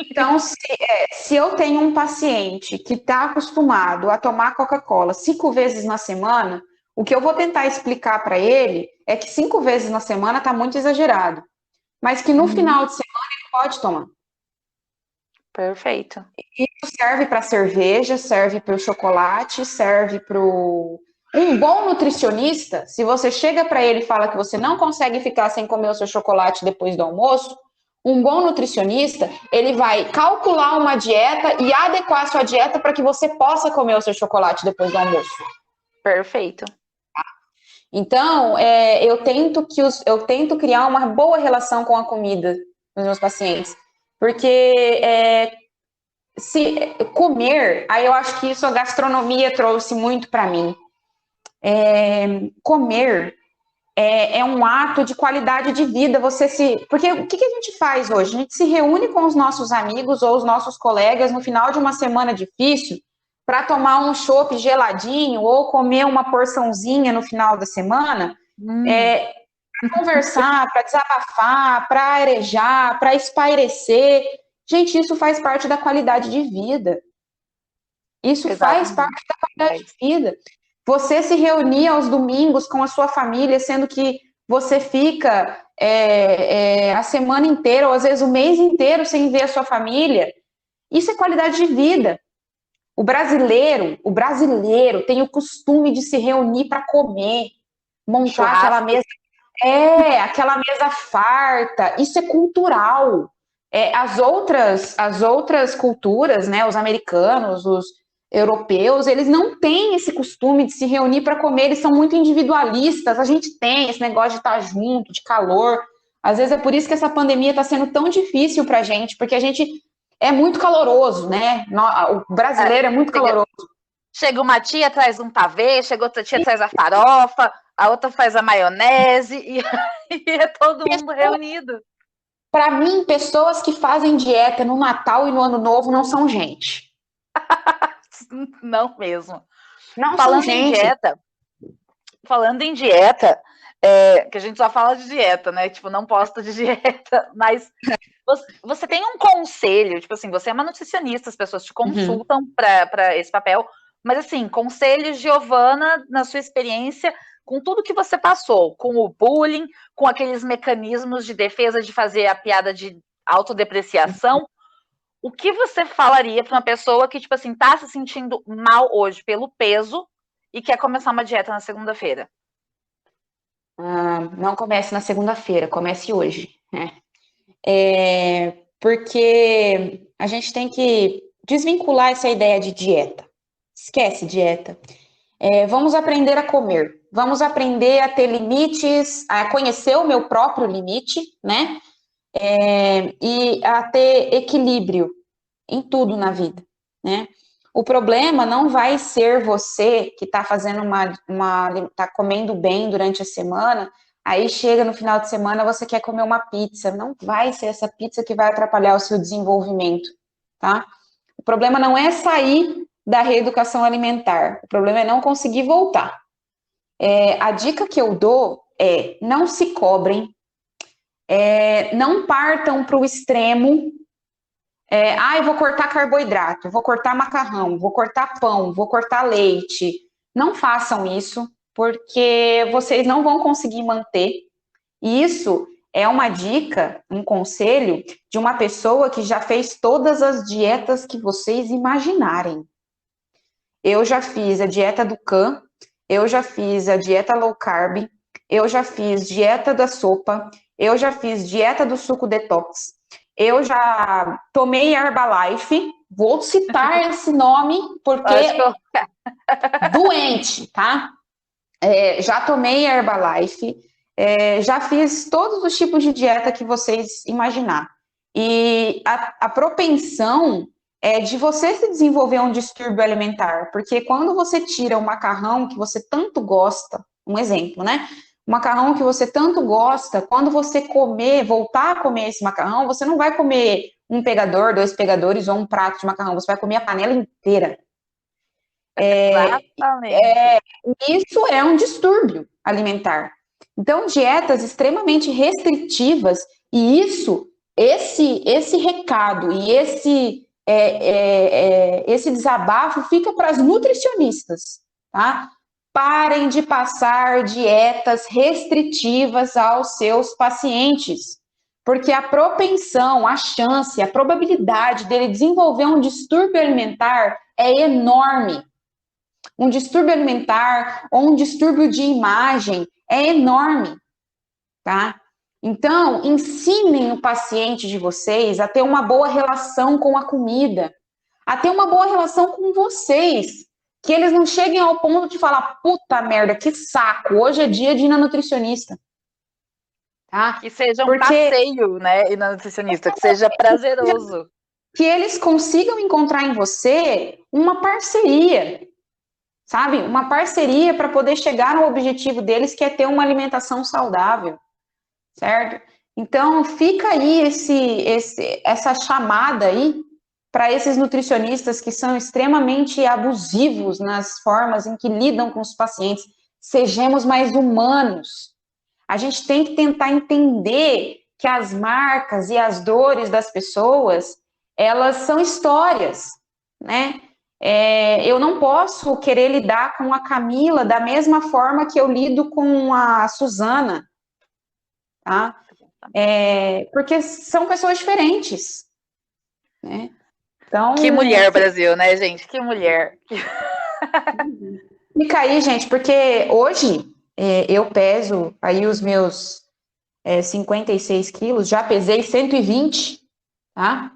Então, se eu tenho um paciente que está acostumado a tomar Coca-Cola 5 vezes na semana, o que eu vou tentar explicar para ele é que 5 vezes na semana está muito exagerado, mas que no final de semana ele pode tomar. Perfeito. Isso serve para cerveja, serve para o chocolate, serve para um bom nutricionista. Se você chega para ele e fala que você não consegue ficar sem comer o seu chocolate depois do almoço, um bom nutricionista, ele vai calcular uma dieta e adequar a sua dieta para que você possa comer o seu chocolate depois do almoço. Perfeito. Então, eu tento criar uma boa relação com a comida dos meus pacientes, porque se comer, aí eu acho que isso a gastronomia trouxe muito para mim. Comer é um ato de qualidade de vida. Porque o que a gente faz hoje? A gente se reúne com os nossos amigos ou os nossos colegas no final de uma semana difícil para tomar um chopp geladinho ou comer uma porçãozinha no final da semana, para conversar, para desabafar, para arejar, para espairecer. Gente, isso faz parte da qualidade de vida. Isso faz parte da qualidade de vida. Você se reunir aos domingos com a sua família, sendo que você fica a semana inteira, ou às vezes o mês inteiro sem ver a sua família, isso é qualidade de vida. O brasileiro tem o costume de se reunir para comer, montar aquela mesa farta. Isso é cultural. As outras culturas, né, os americanos, os europeus, eles não têm esse costume de se reunir para comer, eles são muito individualistas. A gente tem esse negócio de estar junto, de calor. Às vezes é por isso que essa pandemia está sendo tão difícil para a gente, porque a gente é muito caloroso, né? O brasileiro é muito caloroso. Chega uma tia, traz um pavê, chega outra tia, traz a farofa, a outra faz a maionese, e é todo mundo reunido. Para mim, pessoas que fazem dieta no Natal e no Ano Novo não são gente. Não mesmo. Não são gente. Falando em dieta, que a gente só fala de dieta, né? Tipo, não posta de dieta, mas você tem um conselho, tipo assim, você é uma nutricionista, as pessoas te consultam para esse papel, mas assim, conselhos, Giovana, na sua experiência, com tudo que você passou, com o bullying, com aqueles mecanismos de defesa de fazer a piada de autodepreciação, o que você falaria para uma pessoa que, tipo assim, tá se sentindo mal hoje pelo peso e quer começar uma dieta na segunda-feira? Não comece na segunda-feira, comece hoje, né? Porque a gente tem que desvincular essa ideia de dieta. Esquece dieta. Vamos aprender a comer. Vamos aprender a ter limites, a conhecer o meu próprio limite, né? E a ter equilíbrio em tudo na vida, né? O problema não vai ser você que está fazendo tá comendo bem durante a semana, aí chega no final de semana você quer comer uma pizza. Não vai ser essa pizza que vai atrapalhar o seu desenvolvimento, tá? O problema não é sair da reeducação alimentar, o problema é não conseguir voltar. A dica que eu dou é: não se cobrem, não partam para o extremo. Eu vou cortar carboidrato, vou cortar macarrão, vou cortar pão, vou cortar leite. Não façam isso, porque vocês não vão conseguir manter. E isso é uma dica, um conselho de uma pessoa que já fez todas as dietas que vocês imaginarem. Eu já fiz a dieta do Can, eu já fiz a dieta low carb, eu já fiz dieta da sopa, eu já fiz dieta do suco detox, eu já tomei Herbalife, vou citar esse nome porque doente, tá? Já tomei Herbalife, já fiz todos os tipos de dieta que vocês imaginar. E a propensão é de você se desenvolver um distúrbio alimentar, porque quando você tira o macarrão que você tanto gosta, um exemplo, né? O macarrão que você tanto gosta, quando você voltar a comer esse macarrão, você não vai comer um pegador, 2 pegadores ou um prato de macarrão, você vai comer a panela inteira. Exatamente. Isso é um distúrbio alimentar. Então, dietas extremamente restritivas, e esse recado e esse desabafo fica para as nutricionistas, tá? Parem de passar dietas restritivas aos seus pacientes, Porque a propensão, a chance, a probabilidade dele desenvolver um distúrbio alimentar é enorme. Um distúrbio alimentar ou um distúrbio de imagem é enorme, tá? Então, ensinem o paciente de vocês a ter uma boa relação com a comida, a ter uma boa relação com vocês, que eles não cheguem ao ponto de falar, puta merda, que saco, hoje é dia de ir na nutricionista. Tá? Que seja um passeio, né, ir na nutricionista, que seja prazeroso. Que eles consigam encontrar em você uma parceria, sabe? Uma parceria para poder chegar no objetivo deles, que é ter uma alimentação saudável, certo? Então, fica aí essa chamada aí para esses nutricionistas que são extremamente abusivos nas formas em que lidam com os pacientes. Sejamos mais humanos. A gente tem que tentar entender que as marcas e as dores das pessoas, elas são histórias, né? Eu não posso querer lidar com a Camila da mesma forma que eu lido com a Suzana, tá? Porque são pessoas diferentes, né? Então, que mulher, Brasil, né, gente? Que mulher. Fica aí, gente, porque hoje eu peso aí os meus 56 quilos, já pesei 120, tá?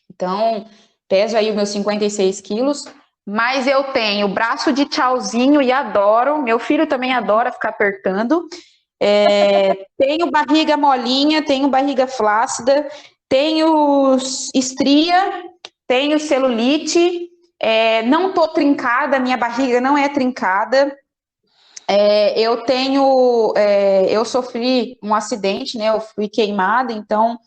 Então, peso aí os meus 56 quilos, mas eu tenho braço de tchauzinho e adoro, meu filho também adora ficar apertando, tenho barriga molinha, tenho barriga flácida, tenho estria, tenho celulite, não tô trincada, minha barriga não é trincada, eu sofri um acidente, né, eu fui queimada, então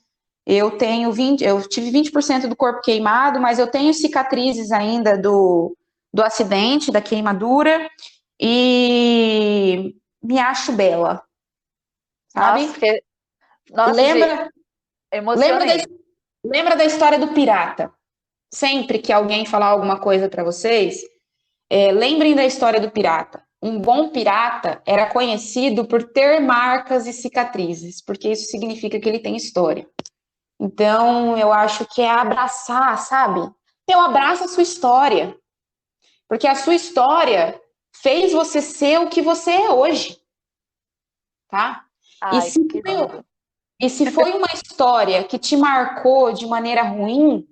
eu tive 20% do corpo queimado, mas eu tenho cicatrizes ainda do acidente, da queimadura, e me acho bela, sabe? Nossa, lembra da história do pirata? Sempre que alguém falar alguma coisa para vocês, lembrem da história do pirata. Um bom pirata era conhecido por ter marcas e cicatrizes, porque isso significa que ele tem história. Então, eu acho que é abraçar, sabe? Eu abraço a sua história, porque a sua história fez você ser o que você é hoje, tá? Ai, e se foi uma história que te marcou de maneira ruim,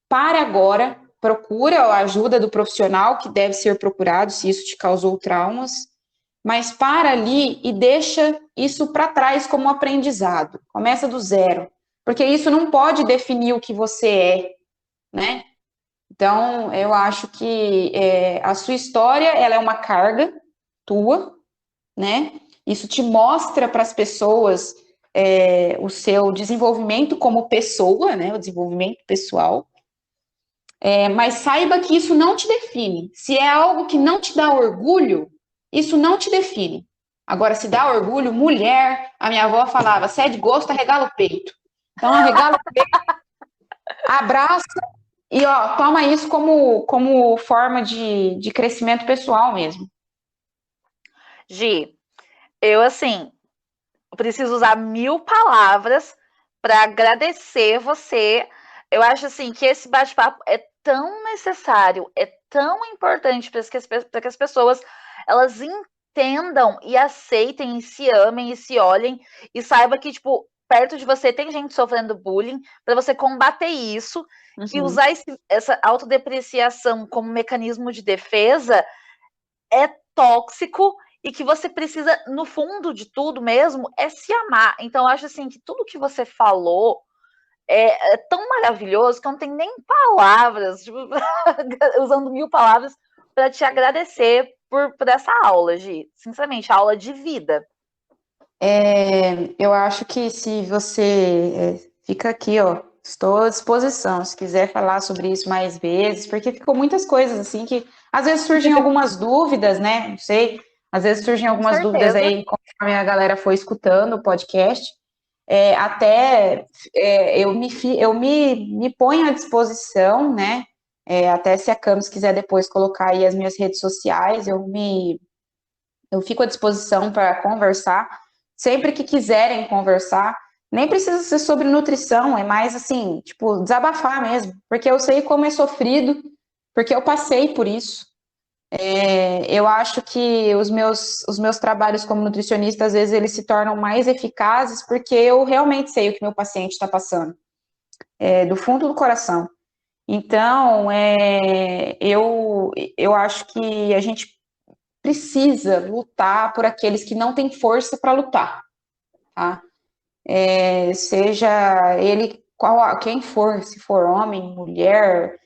para agora, procura a ajuda do profissional que deve ser procurado se isso te causou traumas, mas para ali e deixa isso para trás como aprendizado. Começa do zero, porque isso não pode definir o que você é, né? Então, eu acho que a sua história, ela é uma carga tua, né? Isso te mostra para as pessoas o seu desenvolvimento como pessoa, né? O desenvolvimento pessoal. Mas saiba que isso não te define. Se é algo que não te dá orgulho, isso não te define. Agora, se dá orgulho, mulher, a minha avó falava, se é de gosto, arregala o peito. Então, arregala o peito, abraça e, toma isso como forma de crescimento pessoal mesmo. Gi, eu, preciso usar 1000 palavras para agradecer você. Eu acho, que esse bate-papo é tão necessário, é tão importante para que as pessoas, elas entendam e aceitem e se amem e se olhem e saiba que, perto de você tem gente sofrendo bullying, para você combater isso, que usar essa autodepreciação como mecanismo de defesa é tóxico e que você precisa, no fundo de tudo mesmo, é se amar. Então, eu acho que tudo que você falou é tão maravilhoso que eu não tenho nem palavras, usando 1000 palavras, para te agradecer por essa aula, Gi. Sinceramente, aula de vida. Eu acho que se você fica aqui, estou à disposição, se quiser falar sobre isso mais vezes, porque ficou muitas coisas assim que às vezes surgem algumas dúvidas, né? Não sei, às vezes surgem algumas dúvidas aí conforme a galera foi escutando o podcast. Eu me ponho à disposição, né? Até se a Camis quiser depois colocar aí as minhas redes sociais, eu fico à disposição para conversar. Sempre que quiserem conversar, Nem precisa ser sobre nutrição, é mais assim, tipo, desabafar mesmo. Porque eu sei como é sofrido, porque eu passei por isso. Eu acho que os meus trabalhos como nutricionista, às vezes, eles se tornam mais eficazes porque eu realmente sei o que meu paciente está passando, do fundo do coração. Então, eu acho que a gente precisa lutar por aqueles que não têm força para lutar, tá? Seja ele quem for, se for homem, mulher,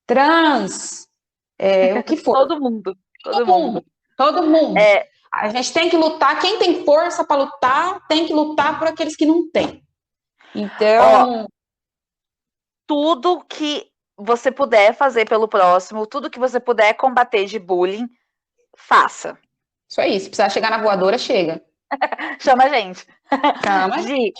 trans, o que for. Todo mundo, todo Todo mundo. mundo, todo mundo. É, A gente tem que lutar, quem tem força para lutar, tem que lutar por aqueles que não têm. Então, tudo que você puder fazer pelo próximo, tudo que você puder combater de bullying, faça. isso aí, se precisar chegar na voadora, chega. Chama a gente. Chama. Gi,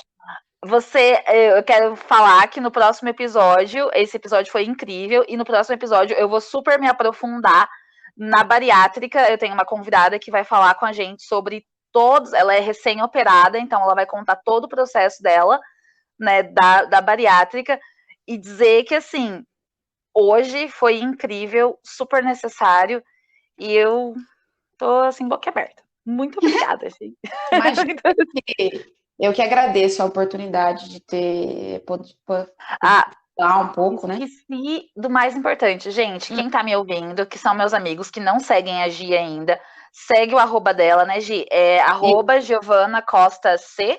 eu quero falar que no próximo episódio, esse episódio foi incrível, e no próximo episódio eu vou super me aprofundar na bariátrica. Eu tenho uma convidada que vai falar com a gente sobre todos, ela é recém-operada, então ela vai contar todo o processo dela, né, da bariátrica, e dizer que, assim, hoje foi incrível, super necessário, e eu tô, assim, boca aberta. Muito obrigada, gente. Imagina que eu que agradeço a oportunidade de ter podido Ah, falar um pouco, né? esqueci do mais importante, gente. Quem tá me ouvindo, que são meus amigos que não seguem a Gi ainda, segue o arroba dela, né, Gi? É arroba Giovana Costa C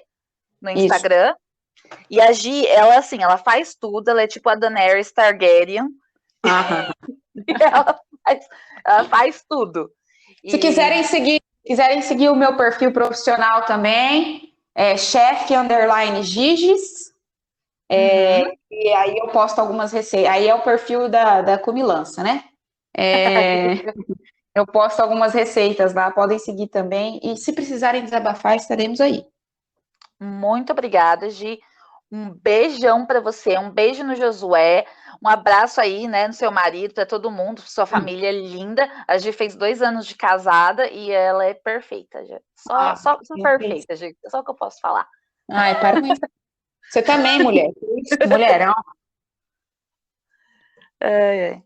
no Isso. Instagram. E a Gi, ela assim, ela faz tudo, ela é tipo a Daenerys Targaryen. Aham. E ela faz tudo. Se quiserem seguir o meu perfil profissional também, chef_Giges. E aí eu posto algumas receitas. Aí é o perfil da Cumilança, né? Eu posto algumas receitas lá, podem seguir também. E se precisarem desabafar, estaremos aí. Muito obrigada, Gi. Um beijão para você, um beijo no Josué, um abraço aí, né, no seu marido, para todo mundo, sua família linda. A Gi fez 2 anos de casada e ela é perfeita, Gi. Só perfeita, Gi. É só o que eu posso falar. Ai, para com isso. Você também, mulher. Mulherão. Ai, ai.